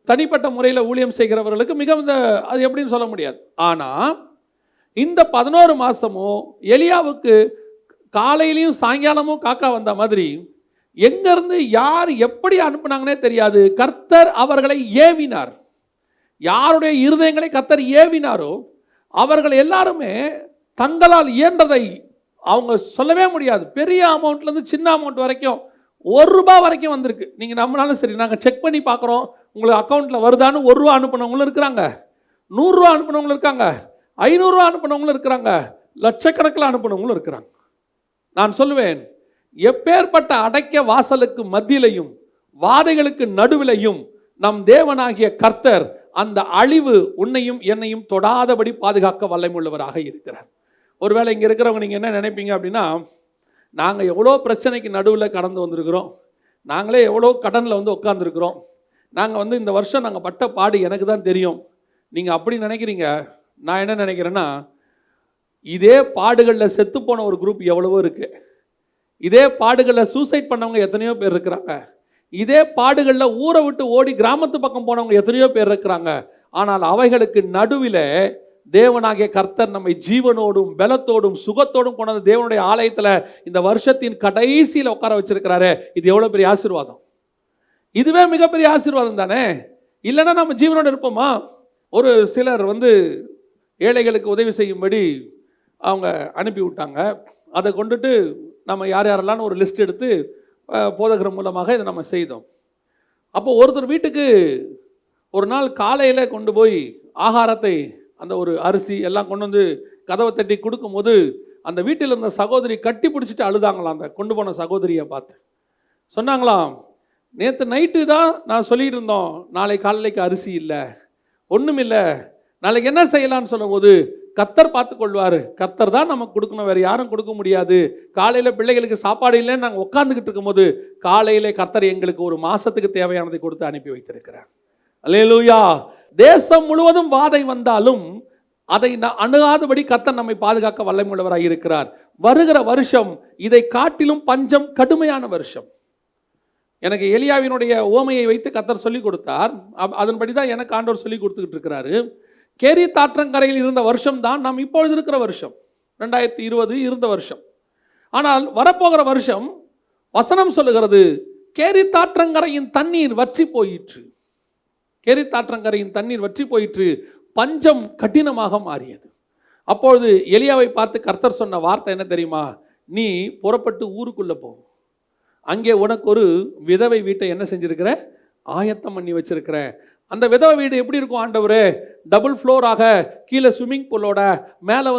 S1: தனிப்பட்ட முறையில் ஊழியம் செய்கிறவர்களுக்கு மிகவும் அது எப்படின்னு சொல்ல முடியாது. ஆனால் இந்த 11 மாதமும் எலியாவுக்கு காலையிலையும் சாயங்காலமும் காக்கா வந்த மாதிரி எங்கேருந்து யார் எப்படி அனுப்புனாங்கன்னே தெரியாது. கர்த்தர் அவர்களை ஏவினார். யாருடைய இருதயங்களை கர்த்தர் ஏவினாரோ அவர்கள் எல்லாருமே தங்களால் இயன்றதை அவங்க சொல்லவே முடியாது. பெரிய அமௌண்ட்லேருந்து சின்ன அமௌண்ட் வரைக்கும் ₹1 வரைக்கும் வந்திருக்கு. நீங்கள் நம்மளாலும் சரி, நாங்கள் செக் பண்ணி பார்க்குறோம், உங்களுக்கு அக்கௌண்ட்டில் வருதான்னு ₹1 அனுப்பினவங்களும் இருக்கிறாங்க, ₹100 அனுப்பினவங்களும் இருக்காங்க, ₹500 அனுப்பினவங்களும் இருக்கிறாங்க, லட்சக்கணக்கில் அனுப்பினவங்களும் இருக்கிறாங்க. நான் சொல்லுவேன், எப்பேற்பட்ட அடைக்க வாசலுக்கு மத்தியிலையும் வாதைகளுக்கு நடுவிலையும் நம் தேவனாகிய கர்த்தர் அந்த அழிவு உன்னையும் என்னையும் தொடாதபடி பாதுகாக்க வல்லமையுள்ளவராக இருக்கிறார். ஒருவேளை இங்கே இருக்கிறவங்க நீங்கள் என்ன நினைப்பீங்க அப்படின்னா, நாங்கள் எவ்வளோ பிரச்சனைக்கு நடுவில் கடந்து வந்திருக்கிறோம், நாங்களே எவ்வளோ கடனில் உட்காந்துருக்குறோம், நாங்கள் இந்த வருஷம் நாங்கள் பட்ட பாடு எனக்கு தான் தெரியும், நீங்கள் அப்படி நினைக்கிறீங்க. நான் என்ன நினைக்கிறேன்னா, இதே பாடுகளில் செத்து போன ஒரு குரூப் எவ்வளவோ இருக்குது, இதே பாடுகளில் சூசைட் பண்ணவங்க எத்தனையோ பேர் இருக்கிறாங்க, இதே பாடுகளில் ஊரை விட்டு ஓடி கிராமத்து பக்கம் போனவங்க எத்தனையோ பேர் இருக்கிறாங்க. ஆனால் அவைகளுக்கு நடுவில் தேவனாகிய கர்த்தர் நம்மை ஜீவனோடும் பலத்தோடும் சுகத்தோடும் கொண்டு தேவனுடைய ஆலயத்தில் இந்த வருஷத்தின் கடைசியில் உட்கார வச்சிருக்கிறாரு. இது எவ்வளோ பெரிய ஆசீர்வாதம்! இதுவே மிகப்பெரிய ஆசீர்வாதம் தானே. இல்லைன்னா நம்ம ஜீவனோடு இருப்போமா? ஒரு சிலர் ஏழைகளுக்கு உதவி செய்யும்படி அவங்க அனுப்பி விட்டாங்க. அதை கொண்டுட்டு நம்ம யார் யாரெல்லாம் ஒரு லிஸ்ட் எடுத்து போதகர் மூலமாக இதை நம்ம செய்தோம். அப்போ ஒருத்தர் வீட்டுக்கு ஒரு நாள் காலையில் கொண்டு போய் ஆகாரத்தை, அந்த ஒரு அரிசி எல்லாம் கொண்டு கதவை தட்டி கொடுக்கும்போது அந்த வீட்டில் இருந்த சகோதரி கட்டி பிடிச்சிட்டு அழுதாங்களாம். அந்த கொண்டு போன சகோதரியை பார்த்து சொன்னாங்களாம், நேற்று நைட்டு தான் நான் சொல்லிட்டு இருந்தோம், நாளை காலைக்கு அரிசி இல்லை, ஒன்றும் இல்லை, நாளைக்கு என்ன செய்யலான்னு சொல்லும்போது, கர்த்தர் பார்த்து கொள்வார், கர்த்தர் தான் நமக்கு கொடுக்கணும், வேறு யாரும் கொடுக்க முடியாது. காலையில் பிள்ளைகளுக்கு சாப்பாடு இல்லைன்னு நாங்கள் உட்காந்துக்கிட்டு இருக்கும்போது காலையில் கர்த்தர் எங்களுக்கு ஒரு மாதத்துக்கு தேவையானதை கொடுத்து அனுப்பி வைத்திருக்கிறார். அல்லேலூயா. தேசம் முழுவதும் வாதை வந்தாலும் அதை அணுகாதபடி கர்த்தர் நம்மை பாதுகாக்க வல்லமையுள்ளவராக இருக்கிறார். வருகிற வருஷம் இதை காட்டிலும் பஞ்சம் கடுமையான வருஷம். எனக்கு எலியாவினுடைய ஓமையை வைத்து கர்த்தர் சொல்லி கொடுத்தார். அதன்படி தான் எனக்கு ஆண்டவர் சொல்லி கொடுத்துக்கிட்டு இருக்கிறாரு. கேரித் ஆற்றங்கரையில் இருந்த வருஷம் தான் நாம் இப்பொழுது இருக்கிற வருஷம், 2020 இருந்த வருஷம். ஆனால் வரப்போகிற வருஷம் வசனம் சொல்லுகிறது, கேரித் ஆற்றங்கரையின் தண்ணீர் வற்றி போயிற்று. கேரித் ஆற்றங்கரையின் தண்ணீர் வற்றி போயிற்று, பஞ்சம் கடினமாக மாறியது. அப்பொழுது எலியாவை பார்த்து கர்த்தர் சொன்ன வார்த்தை என்ன தெரியுமா? நீ புறப்பட்டு ஊருக்குள்ளே போ, அங்கே உனக்கு ஒரு விதவை வீட்டை என்ன செஞ்சிருக்கிற, ஆயத்தம் பண்ணி வச்சிருக்கிற. அந்த விதவை வீடு எப்படி இருக்கும் ஆண்டவரே? டபுள் ஃப்ளோராக, கீழே ஸ்விம்மிங் பூலோட, மேலே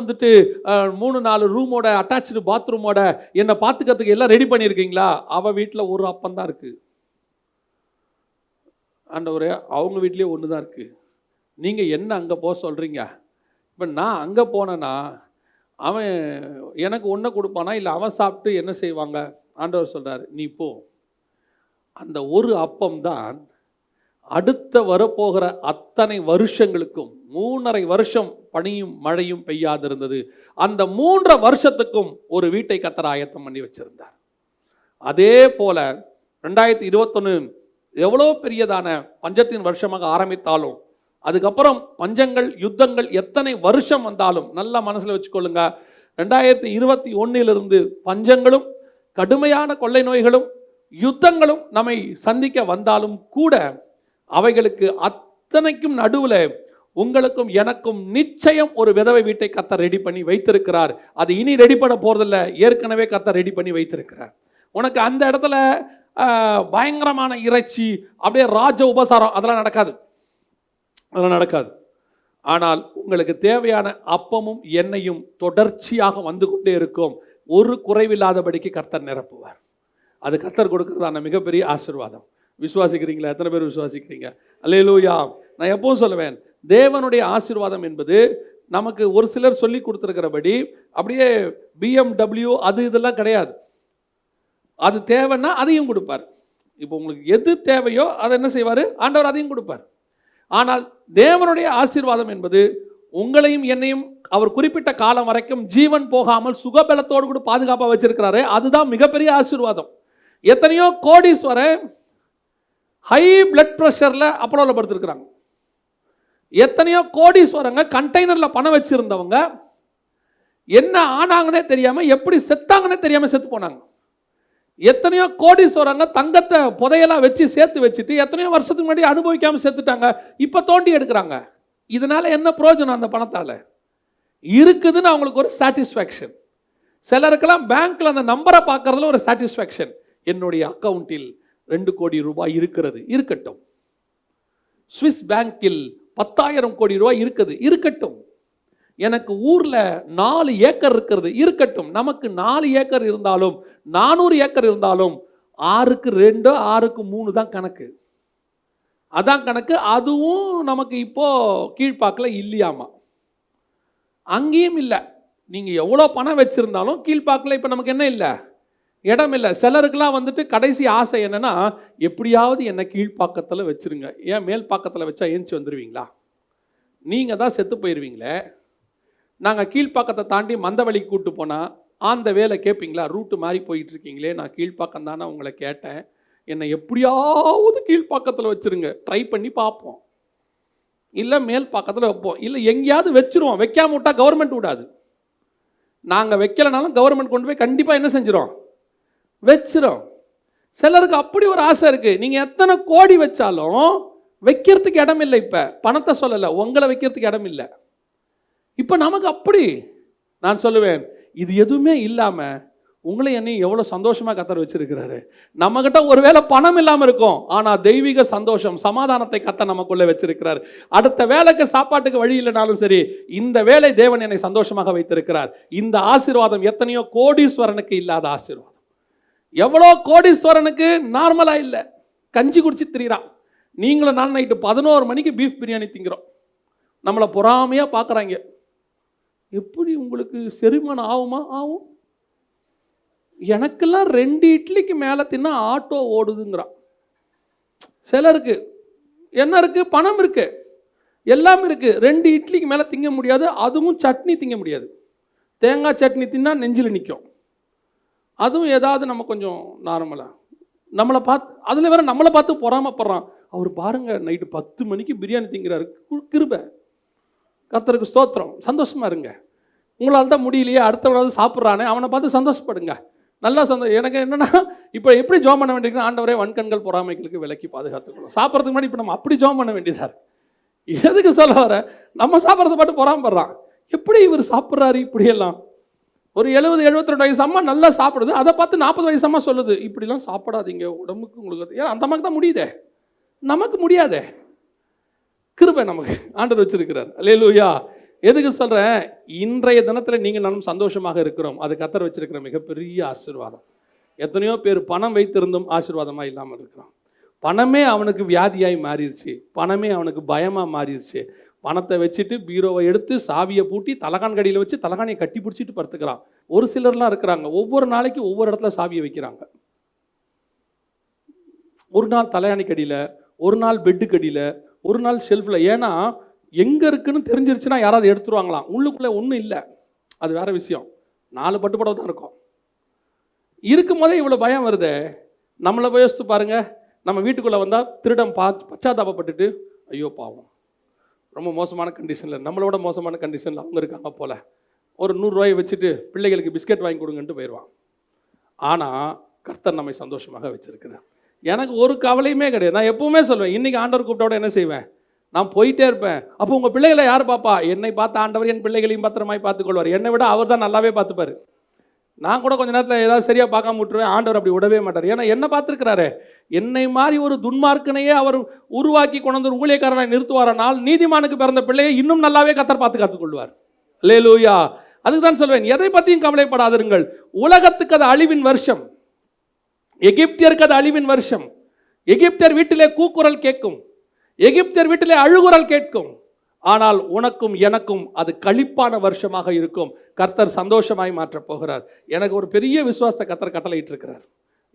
S1: 3-4 ரூமோட, அட்டாச்சு பாத்ரூமோட என்னை பார்த்துக்கிறதுக்கு எல்லாம் ரெடி பண்ணியிருக்கீங்களா? அவள் வீட்டில் ஒரு அப்பம் தான் இருக்குது ஆண்டவரே, அவங்க வீட்லேயே ஒன்று தான் இருக்குது. நீங்கள் என்ன அங்கே போக சொல்கிறீங்க? இப்போ நான் அங்கே போனேன்னா அவன் எனக்கு ஒன்றை கொடுப்பானா, இல்லை அவன் சாப்பிட்டு என்ன செய்வாங்க? ஆண்டவர் சொல்கிறார், நீ போ. அந்த ஒரு அப்பம் தான் அடுத்த வரப்போகிற அத்தனை வருஷங்களுக்கும் 3.5 வருஷம் பனியும் மழையும் பெய்யாதிருந்தது. அந்த 3 வருஷத்துக்கும் ஒரு வீட்டை கர்த்தர் ஆயத்தம் பண்ணி வச்சிருந்தார். அதே போல 2021 எவ்வளோ பெரியதான பஞ்சத்தின் வருஷமாக ஆரம்பித்தாலும், அதுக்கப்புறம் பஞ்சங்கள் யுத்தங்கள் எத்தனை வருஷம் வந்தாலும் நல்லா மனசில் வச்சுக்கொள்ளுங்க, 2021 பஞ்சங்களும் கடுமையான கொள்ளை நோய்களும் யுத்தங்களும் நம்மை சந்திக்க வந்தாலும் கூட அவைகளுக்கு அத்தனைக்கும் நடுவில் உங்களுக்கும் எனக்கும் நிச்சயம் ஒரு விதவை வீட்டை கர்த்தர் ரெடி பண்ணி வைத்திருக்கிறார். அது இனி ரெடி பண்ண போறதில்ல, ஏற்கனவே கர்த்தர் ரெடி பண்ணி வைத்திருக்கிறார். உனக்கு அந்த இடத்துல பயங்கரமான இறைச்சி அப்படியே ராஜ உபசாரம் அதெல்லாம் நடக்காது. ஆனால் உங்களுக்கு தேவையான அப்பமும் எண்ணெயும் தொடர்ச்சியாக வந்து கொண்டே இருக்கும். ஒரு குறைவில்லாதபடிக்கு கர்த்தர் நிரப்புவார். அது கர்த்தர் கொடுக்கிறதான மிகப்பெரிய ஆசீர்வாதம். விசுவாசிக்கிறீங்களா? எத்தனை பேர் விசுவாசிக்கிறீங்க? அல்லேலூயா. நான் எப்பவும் சொல்லுவேன், தேவனுடைய ஆசீர்வாதம் என்பது நமக்கு ஒரு சிலர் சொல்லி கொடுத்துருக்கிறபடி அப்படியே BMW அது இதெல்லாம் கிடையாது. அது தேவைன்னா அதையும் கொடுப்பார். இப்போ உங்களுக்கு எது தேவையோ அதை என்ன செய்வார்? ஆண்டவர் அதையும் கொடுப்பார். ஆனால் தேவனுடைய ஆசீர்வாதம் என்பது உங்களையும் என்னையும் அவர் குறிப்பிட்ட காலம் வரைக்கும் ஜீவன் போகாமல் சுகபலத்தோடு கூட பாதுகாப்பாக வச்சிருக்கிறாரு. அதுதான் மிகப்பெரிய ஆசீர்வாதம். எத்தனையோ கோடீஸ்வரர் ஹை பிளட் ப்ரெஷரில் அப்போலோவில் படுத்திருக்கிறாங்க. எத்தனையோ கோடீஸ்வரங்க கண்டெய்னரில் பணம் வச்சிருந்தவங்க என்ன ஆனாங்கன்னே தெரியாமல், எப்படி செத்தாங்கன்னே தெரியாமல் செத்து போனாங்க. எத்தனையோ கோடீஸ்வரங்க தங்கத்தை புதையெல்லாம் வச்சு சேர்த்து வச்சுட்டு எத்தனையோ வருஷத்துக்கு முன்னாடி அனுபவிக்காமல் செத்துட்டாங்க. இப்போ தோண்டி எடுக்கிறாங்க. இதனால என்ன பிரயோஜனம்? அந்த பணத்தால் இருக்குதுன்னு அவங்களுக்கு ஒரு சாட்டிஸ்ஃபேக்ஷன். சிலருக்கெல்லாம் பேங்க்ல அந்த நம்பரை பார்க்கறதுல ஒரு சாட்டிஸ்ஃபேக்ஷன். என்னுடைய அக்கௌண்ட்டில் 2 கோடி ரூபாய் இருக்கிறது, இருக்கட்டும். ஸ்விஸ் பேங்கில் 10,000 கோடி ரூபாய் இருக்கட்டும். எனக்கு ஊரில் 4 ஏக்கர் இருக்கிறது, இருக்கட்டும். நமக்கு 4 ஏக்கர் இருந்தாலும் 400 ஏக்கர் இருந்தாலும் 6க்கு 2 6க்கு 3 தான் கணக்கு. அதான் கணக்கு. அதுவும் நமக்கு இப்போ கீழ்ப்பாக்கில் இல்லையாமா, அங்கேயும் இல்லை. நீங்கள் எவ்வளோ பணம் வச்சுருந்தாலும் கீழ்ப்பாக்கில் இப்போ நமக்கு என்ன இல்லை? இடம் இல்லை. சிலருக்கெல்லாம் வந்துட்டு கடைசி ஆசை என்னென்னா, எப்படியாவது என்னை கீழ்ப்பாக்கத்தில் வச்சுருங்க. ஏன் மேல் பாக்கத்தில் வச்சா ஏஞ்சி வந்துடுவீங்களா? நீங்கள் தான் செத்து போயிடுவீங்களே. நாங்கள் கீழ்ப்பாக்கத்தை தாண்டி மந்தவழிக்கு கூப்பிட்டு போனால் அந்த வேலை கேட்பீங்களா? ரூட்டு மாறி போயிட்டுருக்கீங்களே, நான் கீழ்ப்பாக்கம் தானே உங்களை கேட்டேன், என்னை எப்படியாவது கீழ்ப்பாக்கத்தில் வச்சுருங்க, ட்ரை பண்ணி பார்ப்போம். இல்லை மேல் பாக்கத்தில் வைப்போம். இல்லை எங்கேயாவது வச்சுருவோம். வைக்காம விட்டால் கவர்மெண்ட் விடாது. நாங்கள் வைக்கலைனாலும் கவர்மெண்ட் கொண்டு போய் கண்டிப்பாக என்ன செஞ்சிடும்? வச்சிரும். சிலருக்கு அப்படி ஒரு ஆசை இருக்குது. நீங்கள் எத்தனை கோடி வச்சாலும் வைக்கிறதுக்கு இடம் இல்லை. இப்போ பணத்தை சொல்லலை, உங்களை வைக்கிறதுக்கு இடம் இல்லை. இப்போ நமக்கு அப்படி நான் சொல்லுவேன், இது எதுவுமே இல்லாமல் உங்களை என்னையும் எவ்வளோ சந்தோஷமாக கர்த்தர் வச்சிருக்கிறாரு. நம்மகிட்ட ஒருவேளை பணம் இல்லாமல் இருக்கும், ஆனால் தெய்வீக சந்தோஷம் சமாதானத்தை கர்த்தர் நமக்குள்ளே வச்சிருக்கிறார். அடுத்த வேலைக்கு சாப்பாட்டுக்கு வழி இல்லைனாலும் சரி, இந்த வேலை தேவன் என்னை சந்தோஷமாக வைத்திருக்கிறார். இந்த ஆசீர்வாதம் எத்தனையோ கோடீஸ்வரனுக்கு இல்லாத ஆசீர்வாதம். எவ்வளோ கோடீஸ்வரனுக்கு நார்மலாக இல்லை, கஞ்சி குடிச்சு திரிகிறான். நீங்களும் நான் நைட்டு 11 மணிக்கு பீஃப் பிரியாணி திங்கிறோம். நம்மளை பொறாமையாக பார்க்குறாங்க. எப்படி உங்களுக்கு செரிமானம் ஆகுமா? ஆகும். எனக்கெல்லாம் 2 இட்லிக்கு மேலே தின்னா ஆட்டோ ஓடுதுங்கிறான். சிலருக்கு என்ன இருக்குது? பணம் இருக்குது, எல்லாம் இருக்குது. 2 இட்லிக்கு மேலே திங்க முடியாது. அதுவும் சட்னி திங்க முடியாது. தேங்காய் சட்னி தின்னா நெஞ்சில் நிற்கும். அதுவும் ஏதாவது நம்ம கொஞ்சம் நார்மலாக நம்மளை பார்த்து, அதில் வேற நம்மளை பார்த்து பொறாமப்படுறான். அவர் பாருங்க நைட்டு 10 மணிக்கு பிரியாணி திங்கிறாரு. கிருபை, கர்த்தருக்கு ஸ்தோத்திரம். சந்தோஷமா இருங்க. உங்களால் தான் முடியலையே, அடுத்தவனாவது சாப்பிட்றானே அவனை பார்த்து சந்தோஷப்படுங்க. நல்லா எனக்கு என்னென்னா, இப்போ எப்படி ஜோம் பண்ண வேண்டியிருக்குன்னா, ஆண்டவரே வன்கண்கள் பொறாமைகளுக்கு விலக்கி பாதுகாத்துக்கணும். சாப்பிட்றதுக்கு முன்னாடி இப்போ நம்ம அப்படி ஜோம் பண்ண வேண்டியதாக இருக்குது. எதுக்கு சொல்ல வர? நம்ம சாப்பிட்றத பாட்டு பொறாமப்படுறான். எப்படி இவர் சாப்பிட்றாரு இப்படியெல்லாம்? ஒரு 70-72 வயசு அம்மா நல்லா சாப்பிடுது, அதை பார்த்து 40 வயசு அம்மா சொல்லுது, இப்படிலாம் சாப்பிடாதீங்க, உடம்புக்கு உங்களுக்கு. ஏன் அந்த அம்மாக்கு தான் முடியுதே, நமக்கு முடியாதே. கிருபை நமக்கு ஆண்டவர் வச்சிருக்கிறார். அல்லேலூயா. எதுக்கு சொல்கிறேன்? இன்றைய தினத்தில் நீங்கள் நானும் சந்தோஷமாக இருக்கிறோம். அது கர்த்தர் வச்சிருக்கிற மிகப்பெரிய ஆசீர்வாதம். எத்தனையோ பேர் பணம் வைத்திருந்தும் ஆசீர்வாதமாக இல்லாமல் இருக்கிறோம். பணமே அவனுக்கு வியாதியாய் மாறிடுச்சு, பணமே அவனுக்கு பயமாக மாறிடுச்சு, பணத்தை வச்சுட்டு பீரோவை எடுத்து சாவியை பூட்டி தலகான் கடியில் வச்சு தலகானியை கட்டி பிடிச்சிட்டு படுத்துக்கிறான். ஒரு சிலர்லாம் இருக்கிறாங்க ஒவ்வொரு நாளைக்கு ஒவ்வொரு இடத்துல சாவியை வைக்கிறாங்க. ஒரு நாள் தலையாணி கடியில், ஒரு நாள் பெட்டு கடியில், ஒரு நாள் ஷெல்ஃபில். ஏன்னா எங்கே இருக்குன்னு தெரிஞ்சிருச்சுன்னா யாராவது எடுத்துருவாங்களாம். உள்ளுக்குள்ளே ஒன்றும் இல்லை, அது வேறு விஷயம். 4 பட்டுப்படவை தான் இருக்கும். இருக்கும் போதே இவ்வளோ பயம் வருது. நம்மளை போய் யோசித்து பாருங்கள். நம்ம வீட்டுக்குள்ளே வந்தால் திருடம் பச்சாத்தாபப்பட்டுட்டு ஐயோ பாவம் ரொம்ப மோசமான கண்டிஷனில், நம்மளோட மோசமான கண்டிஷனில் அவங்க இருக்காங்க போல், ஒரு 100 ரூபாயை வச்சுட்டு பிள்ளைகளுக்கு பிஸ்கெட் வாங்கி கொடுங்கன்ட்டு போயிடுவான். ஆனால் கர்த்தர் நம்மை சந்தோஷமாக வச்சுருக்கிறேன். எனக்கு ஒரு கவலையுமே கிடையாது. நான் எப்பவுமே சொல்லுவேன், இன்றைக்கி ஆண்டவர் கூப்பிட்டோட என்ன செய்வேன், நான் போயிட்டே இருப்பேன். அப்போ உங்கள் பிள்ளைகளை யார் பார்ப்பா? என்னை பார்த்த ஆண்டவர் என் பிள்ளைகளையும் பத்திரமாய் பார்த்துக்கொள்வார். என்னை விட அவர் தான் நல்லாவே பார்த்துப்பார். நான் கூட கொஞ்ச நேரத்தில் ஏதாவது சரியாக பார்க்காம விட்டுருவேன். ஆண்டவர் அப்படி விடவே மாட்டார். ஏன்னா என்ன பார்த்துருக்கிறாரு. என்னை மாதிரி ஒரு துன்மார்க்கனையே அவர் உருவாக்கி கொண்டு ஊழியக்காரனை நிறுத்துவாரனால் நீதிமானுக்கு பிறந்த பிள்ளையை இன்னும் நல்லாவே கர்த்தர் பார்த்து காத்துக்கொள்வார். அல்லேலூயா. அதுக்கு தான் சொல்வேன், எதை பற்றியும் கவலைப்படாதிருங்கள். உலகத்துக்கு அது அழிவின் வருஷம், எகிப்தியருக்கு அது அழிவின் வருஷம். எகிப்தியர் வீட்டிலே கூக்குரல் கேட்கும், எகிப்தியர் வீட்டிலே அழுகுரல் கேட்கும். ஆனால் உனக்கும் எனக்கும் அது களிப்பான வருஷமாக இருக்கும். கர்த்தர் சந்தோஷமாய் மாற்றப் போகிறார். எனக்கு ஒரு பெரிய விசுவாசத்தை கர்த்தர் கட்டளையிட்டு இருக்கிறார்.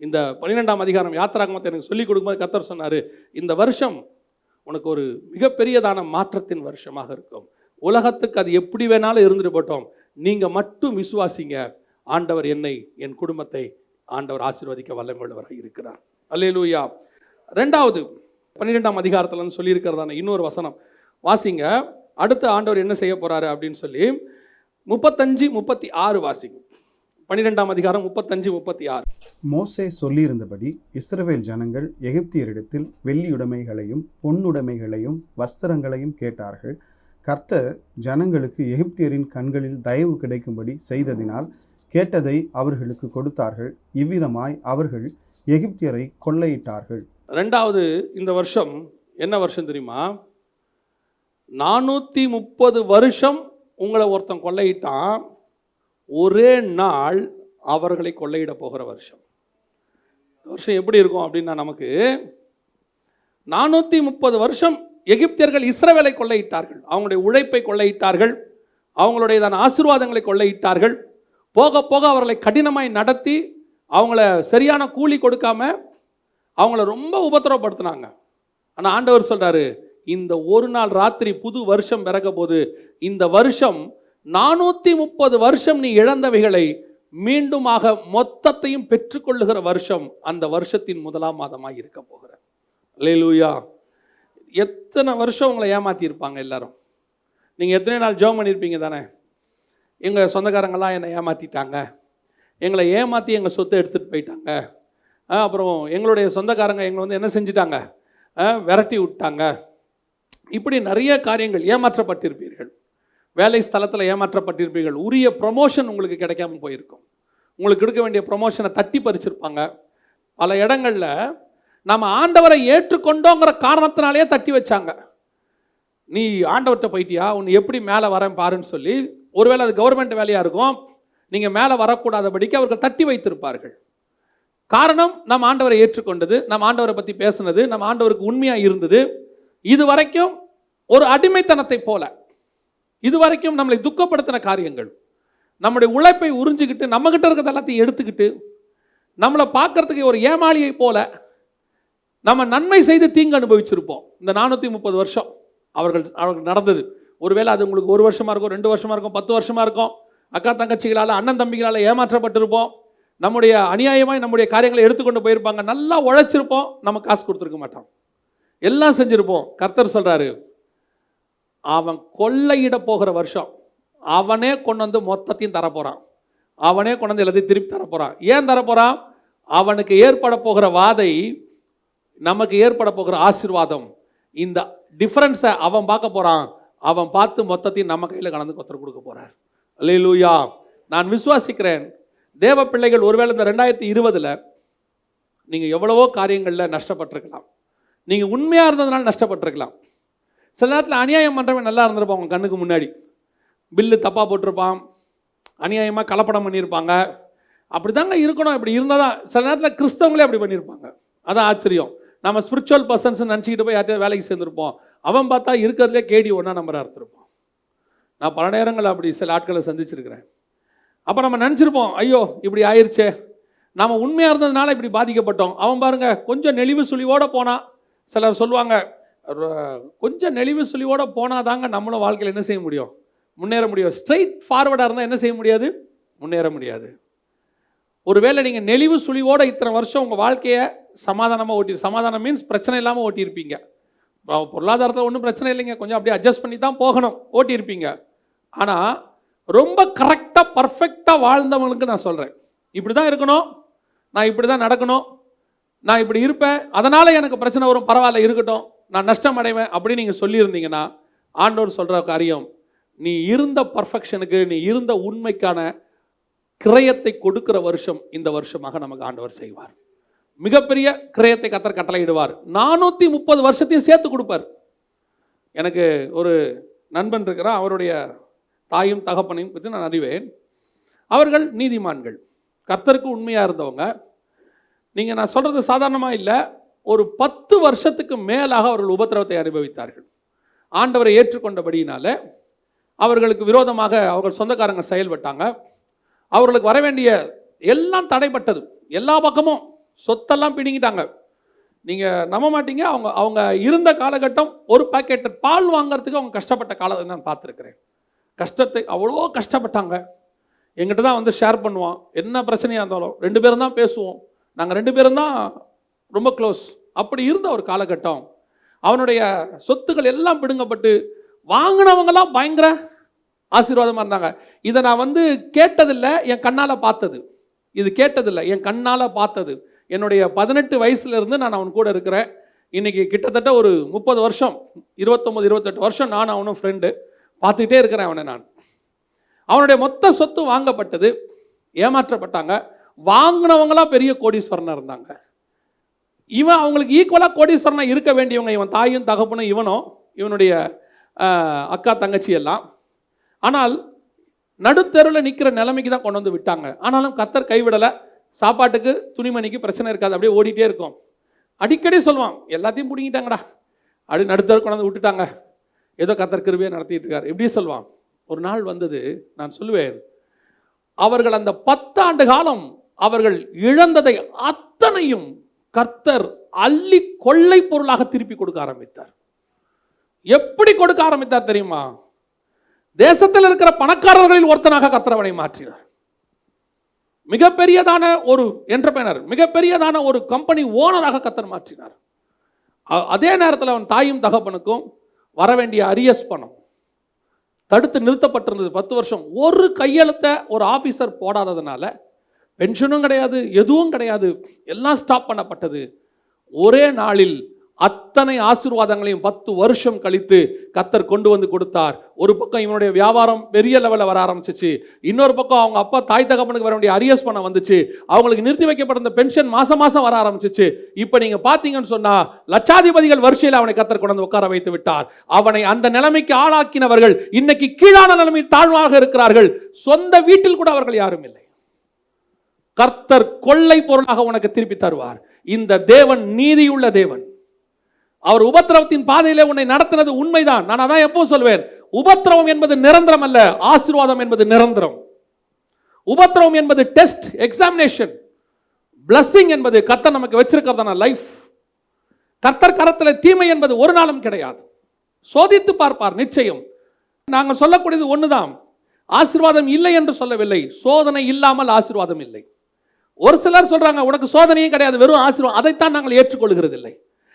S1: இந்த 12ஆம் அதிகாரம் யாத்திராகமத்தை எனக்கு சொல்லிக் கொடுக்கும்போது கர்த்தர் சொன்னார், இந்த வருஷம் உனக்கு ஒரு மிகப்பெரியதான மாற்றத்தின் வருஷமாக இருக்கும். உலகத்துக்கு அது எப்படி வேணாலும் இருந்துட்டு போட்டோம், நீங்கள் மட்டும் விசுவாசிங்க. ஆண்டவர் என்னை, என் குடும்பத்தை ஆண்டவர் ஆசீர்வதிக்க வல்லமையுள்ளவராக இருக்கிறார். அல்லேலூயா. 2வது 12ஆம் அதிகாரத்தில் சொல்லியிருக்கிறதான இன்னொரு வசனம் வாசிங்க. அடுத்த ஆண்டவர் என்ன செய்ய போறாரு அப்படின்னு சொல்லி 35-36 வாசிங்க. 12ஆம் அதிகாரம் 35-36.
S2: மோசே சொல்லியிருந்தபடி இஸ்ரவேல் ஜனங்கள் எகிப்தியரிடத்தில் வெள்ளியுடைமைகளையும் பொன்னுடைமைகளையும் வஸ்திரங்களையும் கேட்டார்கள். கர்த்தர் ஜனங்களுக்கு எகிப்தியரின் கண்களில் தயவு கிடைக்கும்படி செய்ததினால் கேட்டதை அவர்களுக்கு கொடுத்தார்கள். இவ்விதமாய் அவர்கள் எகிப்தியரை கொள்ளையிட்டார்கள். 2வது
S1: இந்த வருஷம் என்ன வருஷம் தெரியுமா? 430 வருஷம் உங்களை ஒருத்தன் கொள்ளையிட்டான். ஒரே நாள் அவர்களை கொள்ளையிட போகிற வருஷம். வருஷம் எப்படி இருக்கும் அப்படின்னா, நமக்கு 430 வருஷம் எகிப்தியர்கள் இஸ்ரவேலை கொள்ளையிட்டார்கள். அவங்களுடைய உழைப்பை கொள்ளையிட்டார்கள், அவங்களுடைய ஆசீர்வாதங்களை கொள்ளையிட்டார்கள். போக போக அவர்களை கடினமாய் நடத்தி அவங்கள சரியான கூலி கொடுக்காம அவங்கள ரொம்ப உபத்திரவப்படுத்தினாங்க. ஆனால் ஆண்டவர் சொல்றாரு, இந்த ஒரு நாள் ராத்திரி புது வருஷம் பிறக்க போது, இந்த வருஷம் 430 வருஷம் நீ இழந்தவைகளை மீண்டுமாக மொத்தத்தையும் பெற்றுக்கொள்ளுகிற வருஷம் அந்த வருஷத்தின் 1ஆம் மாதமாக இருக்க போகிற. அல்லேலூயா. எத்தனை வருஷம் உங்களை ஏமாற்றியிருப்பாங்க எல்லாரும். நீங்கள் எத்தனை நாள் ஜெபம் பண்ணியிருப்பீங்க தானே, எங்கள் சொந்தக்காரங்களாம் என்னை ஏமாற்றிட்டாங்க, எங்களை ஏமாற்றி எங்கள் சொத்தை எடுத்துகிட்டு போயிட்டாங்க, அப்புறம் எங்களுடைய சொந்தக்காரங்க எங்களை என்ன செஞ்சிட்டாங்க, விரட்டி விட்டாங்க. இப்படி நிறைய காரியங்கள் ஏமாற்றப்பட்டிருப்பீர்கள். வேலை ஸ்தலத்தில் ஏமாற்றப்பட்டிருப்பீர்கள். உரிய ப்ரமோஷன் உங்களுக்கு கிடைக்காம போயிருக்கும். உங்களுக்கு கொடுக்க வேண்டிய ப்ரமோஷனை தட்டி பறிச்சிருப்பாங்க. பல இடங்களில் நம்ம ஆண்டவரை ஏற்றுக்கொண்டோங்கிற காரணத்தினாலேயே தட்டி வச்சாங்க. நீ ஆண்டவர்கிட்ட போயிட்டியா, உன்னை எப்படி மேலே வரேன் பாருன்னு சொல்லி, ஒருவேளை அது கவர்மெண்ட் வேலையாக இருக்கும், நீங்கள் மேலே வரக்கூடாதபடிக்கு அவர்கள் தட்டி வைத்திருப்பார்கள். காரணம், நம்ம ஆண்டவரை ஏற்றுக்கொண்டது, நம்ம ஆண்டவரை பற்றி பேசுனது, நம்ம ஆண்டவருக்கு உண்மையாக இருந்தது. இது வரைக்கும் ஒரு அடிமைத்தனத்தை போல, இதுவரைக்கும் நம்மளை துக்கப்படுத்தின காரியங்கள், நம்முடைய உழைப்பை உறிஞ்சிக்கிட்டு நம்மகிட்ட இருக்கிறது எல்லாத்தையும் எடுத்துக்கிட்டு நம்மளை பார்க்கறதுக்கு ஒரு ஏமாளியை போல நம்ம நன்மை செய்து தீங்கு அனுபவிச்சிருப்போம். இந்த 430 வருஷம் அவர்கள் நடந்தது. ஒருவேளை அது உங்களுக்கு 1 வருஷமா இருக்கும், 2 வருஷமா இருக்கும், 10 வருஷமா இருக்கும். அக்கா தங்கச்சிகளால், அண்ணன் தம்பிகளால் ஏமாற்றப்பட்டிருப்போம். நம்முடைய அநியாயமாய் நம்முடைய காரியங்களை எடுத்துக்கொண்டு போயிருப்பாங்க. நல்லா உழைச்சிருப்போம், நம்ம காசு கொடுத்துருக்க மாட்டோம், எல்லாம் செஞ்சிருப்போம். கர்த்தர் சொல்றாரு, அவன் கொள்ளையிட போகிற வருஷம், அவனே கொண்டு வந்து மொத்தத்தையும் தரப்போறான், அவனே கொண்டு வந்து எல்லாத்தையும் திருப்பி தரப்போறான். ஏன் தரப்போறான்? அவனுக்கு ஏற்பட போகிற வாதை, நமக்கு ஏற்பட போகிற ஆசீர்வாதம், இந்த டிஃபரன்ஸை அவன் பார்க்க போறான். அவன் பார்த்து மொத்தத்தையும் நம்ம கையில் கலந்து கர்த்தர் கொடுக்க போறார். அல்லேலூயா. நான் விசுவாசிக்கிறேன், தேவ பிள்ளைகள், ஒருவேளை இந்த 2020 நீங்கள் எவ்வளவோ காரியங்களில் நஷ்டப்பட்டிருக்கலாம். நீங்கள் உண்மையாக இருந்ததுனால நஷ்டப்பட்டிருக்கலாம். சில நேரத்தில் அநியாயம் பண்ணுறவன் நல்லா இருந்திருப்பான், உங்கள் கண்ணுக்கு முன்னாடி பில்லு தப்பாக போட்டிருப்பான், அநியாயமாக கலப்படம் பண்ணியிருப்பாங்க. அப்படி தாங்க இருக்கணும். இப்படி இருந்தால் தான் சில நேரத்தில் கிறிஸ்தவங்களே அப்படி பண்ணியிருப்பாங்க. அதான் ஆச்சரியம். நம்ம ஸ்பிரிச்சுவல் பர்சன்ஸ் நினச்சிக்கிட்டு போய் யார்ட்டையும் வேலைக்கு சேர்ந்துருப்போம். அவன் பார்த்தா இருக்கிறதுலே கேடி ஒன்றா நம்பராக இருந்திருப்பான். நான் பல நேரங்கள் அப்படி சில ஆட்களை சந்திச்சிருக்கிறேன். அப்போ நம்ம நினச்சிருப்போம், ஐயோ இப்படி ஆயிடுச்சே, நாம் உண்மையாக இருந்ததுனால இப்படி பாதிக்கப்பட்டோம். அவன் பாருங்க கொஞ்சம் நெளிவு சுழிவோடு போனால், சிலர் சொல்லுவாங்க கொஞ்சம் நெளிவு சுழிவோடு போனால் தாங்க நம்மளும் வாழ்க்கையில் என்ன செய்ய முடியும், முன்னேற முடியும். ஸ்ட்ரைட் ஃபார்வர்டாக இருந்தால் என்ன செய்ய முடியாது, முன்னேற முடியாது. ஒருவேளை நீங்கள் நெளிவு சுழிவோடு இத்தனை வருஷம் உங்கள் வாழ்க்கையை சமாதானமாக சமாதானம் மீன்ஸ் பிரச்சனை இல்லாமல் ஓட்டியிருப்பீங்க. பொருளாதாரத்தில் ஒன்றும் பிரச்சனை இல்லைங்க, கொஞ்சம் அப்படியே அட்ஜஸ்ட் பண்ணி தான் போகணும், ஓட்டியிருப்பீங்க. ஆனால் ரொம்ப கரெக்டாக பர்ஃபெக்டாக வாழ்ந்தவங்களுக்கு நான் சொல்கிறேன், இப்படி தான் இருக்கணும், நான் இப்படி தான் நடக்கணும், நான் இப்படி இருப்பேன், அதனால் எனக்கு பிரச்சனை வரும், பரவாயில்ல இருக்கட்டும், நான் நஷ்டம் அடைவேன் அப்படின்னு நீங்கள் சொல்லியிருந்தீங்கன்னா, ஆண்டவர் சொல்கிற காரியம், நீ இருந்த பர்ஃபெக்ஷனுக்கு, நீ இருந்த உண்மைக்கான கிரயத்தை கொடுக்கிற வருஷம் இந்த வருஷமாக நமக்கு ஆண்டவர் செய்வார். மிகப்பெரிய கிரயத்தை கர்த்தர் கட்டளையிடுவார். 430 வருஷத்தையும் சேர்த்து கொடுப்பார். எனக்கு ஒரு நண்பன் இருக்கிறார், அவருடைய தாயும் தகப்பனையும் பற்றி நான் அறிவேன். அவர்கள் நீதிமான்கள், கர்த்தருக்கு உண்மையாக இருந்தவங்க. நீங்கள் நான் சொல்கிறது சாதாரணமாக இல்லை, ஒரு 10 வருஷத்துக்கு மேலாக அவர்கள் உபத்திரவத்தை அனுபவித்தார்கள். ஆண்டவரை ஏற்றுக்கொண்டபடியினால அவர்களுக்கு விரோதமாக அவர்கள் சொந்தக்காரங்க செயல்பட்டாங்க. அவர்களுக்கு வர வேண்டிய எல்லாம் தடைப்பட்டது, எல்லா பக்கமும் சொத்தெல்லாம் பிடிங்கிட்டாங்க. நீங்கள் நம்ப மாட்டீங்க, அவங்க இருந்த காலகட்டம் ஒரு பாக்கெட் பால் வாங்கிறதுக்கு அவங்க கஷ்டப்பட்ட காலத்தை நான் பார்த்துருக்கிறேன். கஷ்டத்தை அவ்வளோ கஷ்டப்பட்டாங்க. எங்கிட்ட தான் வந்து ஷேர் பண்ணுவான், என்ன பிரச்சனையாக இருந்தாலும் 2 பேரும் தான் பேசுவோம், நாங்கள் 2 பேரும் தான் ரொம்ப க்ளோஸ். அப்படி இருந்த ஒரு காலகட்டம். அவனுடைய சொத்துக்கள் எல்லாம் பிடுங்கப்பட்டு வாங்கினவங்களாம் பயங்கர ஆசீர்வாதமாக இருந்தாங்க. இதை நான் வந்து கேட்டதில்லை, என் கண்ணால் பார்த்தது. இது கேட்டதில்லை, என் கண்ணால் பார்த்தது. என்னுடைய 18 வயசுலேருந்து நான் அவன் கூட இருக்கிறேன். இன்றைக்கி கிட்டத்தட்ட ஒரு 30 வருஷம், 29-28 வருஷம் நான் அவனும் ஃப்ரெண்டு. பார்த்துக்கிட்டே இருக்கிறேன் அவனை நான். அவனுடைய மொத்த சொத்து வாங்கப்பட்டது, ஏமாற்றப்பட்டாங்க. வாங்கினவங்களாம் பெரிய கோடீஸ்வரனாக இருந்தாங்க. இவன் அவங்களுக்கு ஈக்குவலாக கோடீஸ்வரனாக இருக்க வேண்டியவங்க, இவன் தாயும் தகப்பனும் இவனும், இவனுடைய அக்கா தங்கச்சி எல்லாம். ஆனால் நடுத்தெருவில் நிற்கிற நிலைமைக்கு தான் கொண்டு வந்து விட்டாங்க. ஆனாலும் கர்த்தர் கைவிடலை. சாப்பாட்டுக்கு துணிமணிக்கு பிரச்சனை இருக்காது, அப்படியே ஓடிட்டே இருக்கும். அடிக்கடி சொல்லுவான், எல்லாத்தையும் பிடிங்கிட்டாங்கடா, அப்படி நடுத்தர கொண்டு வந்து விட்டுட்டாங்க, ஏதோ கர்த்தர் கிருபையை நடத்திட்டு இருக்கார், இப்படி சொல்லுவான். ஒரு நாள் வந்தது, நான் சொல்லுவேன், அவர்கள் அந்த 10 ஆண்டு காலம் அவர்கள் இழந்ததை அத்தனையும் கர்த்தர் அள்ளி கொள்ளை பொருளாக திருப்பி கொடுக்க ஆரம்பித்தார். எப்படி கொடுக்க ஆரம்பித்தார் தெரியுமா? தேசத்தில் இருக்கிற பணக்காரர்களில் ஒருத்தனாக கர்த்தர் அவனை மாற்றினார். மிகப்பெரியதான ஒரு என்டர்பிரைனர், மிகப்பெரியதான ஒரு கம்பெனி ஓனராக கர்த்தர் மாற்றினார். அதே நேரத்தில் அவன் தாயும் தகப்பனுக்கும் வர வேண்டிய அரியஸ் பணம் தடுத்து நிறுத்தப்பட்டிருந்தது 10 வருஷம். ஒரு கையெழுத்தை ஒரு ஆஃபீஸர் போடாததுனால பென்ஷனும் கிடையாது, எதுவும் கிடையாது, எல்லாம் ஸ்டாப் பண்ணப்பட்டது. ஒரே நாளில் அத்தனை ஆசீர்வாதங்களையும் 10 வருஷம் கழித்து கர்த்தர் கொண்டு வந்து கொடுத்தார். ஒரு பக்கம் இவனுடைய வியாபாரம் பெரிய லெவலில் வர ஆரம்பிச்சிச்சு, இன்னொரு பக்கம் அவங்க அப்பா தாய் தகப்பனுக்கு வர வேண்டிய அரியஸ் பணம் வந்துச்சு, அவங்களுக்கு நிறுத்தி வைக்கப்பட்ட பென்ஷன் மாசம் மாசம் வர ஆரம்பிச்சிச்சு. இப்போ நீங்க பார்த்தீங்கன்னு சொன்னா லட்சாதிபதிகள் வரிசையில் அவனை கர்த்தர் கொண்டு வந்து உட்கார வைத்து விட்டார். அவனை அந்த நிலைமைக்கு ஆளாக்கினவர்கள் இன்னைக்கு கீழான நிலைமையில் தாழ்வாக இருக்கிறார்கள். சொந்த வீட்டில் கூட அவர்கள் யாரும் இல்லை. கர்த்தர் கொள்ளை பொருளாக உனக்கு திருப்பி தருவார். இந்த தேவன் நீதியுள்ள தேவன். அவர் உபத்திரவத்தின் பாதையிலே உன்னை நடத்தினது உண்மைதான். நான் அதான் எப்போ சொல்வேன், உபத்திரவம் என்பது நிரந்தரம் அல்ல, ஆசீர்வாதம் என்பது நிரந்தரம். உபத்திரவம் என்பது டெஸ்ட், எக்ஸாமினேஷன். பிளஸிங் என்பது கர்த்தர் நமக்கு வச்சிருக்கிறதான லைஃப். கர்த்தர் கரத்தில் தீமை என்பது ஒரு நாளும் கிடையாது. சோதித்து பார்ப்பார் நிச்சயம். நாங்கள் சொல்லக்கூடியது ஒண்ணுதான், ஆசீர்வாதம் இல்லை என்று சொல்லவில்லை, சோதனை இல்லாமல் ஆசீர்வாதம் இல்லை. ஒரு சிலர் சொல்றாங்க உனக்கு சோதனையும் கிடையாது, வெறும் ஆசீர்வாதம். அதைத்தான் நாங்கள் ஏற்றுக்கொள்கிறதில்லை.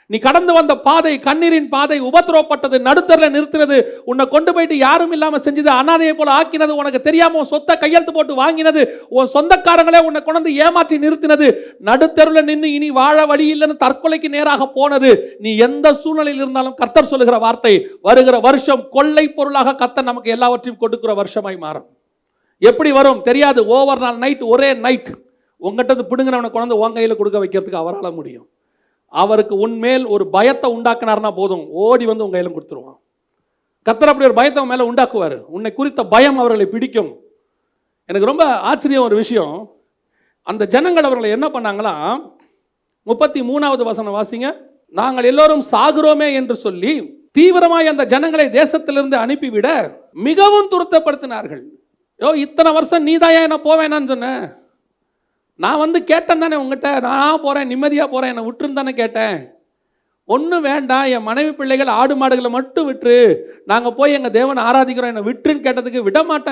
S1: நீ கடந்து வந்த பாதை, கண்ணீரின் பாதை, உபத்திரவப்பட்டது, நடுத்தரில் நிறுத்தினது, உன்னை கொண்டு போயிட்டு யாரும் இல்லாமல் செஞ்சது, அனாதையை போல ஆக்கினது, உனக்கு தெரியாம உன் சொத்தை கையெழுத்து போட்டு வாங்கினது, உன் சொந்தக்காரங்களே உன்னை கொண்டு ஏமாற்றி நிறுத்தினது, நடுத்தருவில் நின்று இனி வாழ வழி இல்லைன்னு தற்கொலைக்கு நேராக போனது. நீ எந்த சூழ்நிலையில் இருந்தாலும் கர்த்தர் சொல்லுகிற வார்த்தை, வருகிற வருஷம் கொள்ளை பொருளாக கர்த்தர் நமக்கு எல்லாவற்றையும் கொடுக்கிற வருஷமாய் மாறும். எப்படி வரும் தெரியாது. ஓவர் நாள் நைட், ஒரே நைட் உங்ககிட்ட பிடுங்கினவனை கொண்டு உன் கையில் கொடுக்க வைக்கிறதுக்கு அவரால் முடியும். அவருக்கு உன்மேல் ஒரு பயத்தை உண்டாக்குனார்னா போதும், ஓடி வந்து உங்க கையிலும் கொடுத்துருவான். கர்த்தர் அப்படி ஒரு பயத்தை மேலே உண்டாக்குவார். உன்னை குறித்த பயம் அவர்களை பிடிக்கும். எனக்கு ரொம்ப ஆச்சரியம் ஒரு விஷயம், அந்த ஜனங்கள் அவர்களை என்ன பண்ணாங்களா, 33வது வசனம் வாசிங்க. நாங்கள் எல்லோரும் சாகுறோமே என்று சொல்லி தீவிரமாய் அந்த ஜனங்களை தேசத்திலிருந்து அனுப்பிவிட மிகவும் துரத்தப்படுத்தினார்கள். இத்தனை வருஷம் நீதாயா என்ன போவேனான்னு சொன்ன? நான் வந்து கேட்டேன் தானே உங்ககிட்ட, நான் போகிறேன் நிம்மதியாக போகிறேன், என்னை விட்டுருன்னு தானே கேட்டேன். ஒன்றும் வேண்டாம், என் மனைவி பிள்ளைகள் ஆடு மாடுகளை மட்டும் விட்டுரு, நாங்கள் போய் எங்கள் தேவனை ஆராதிக்கிறோம், என்னை விட்டுருன்னு கேட்டதுக்கு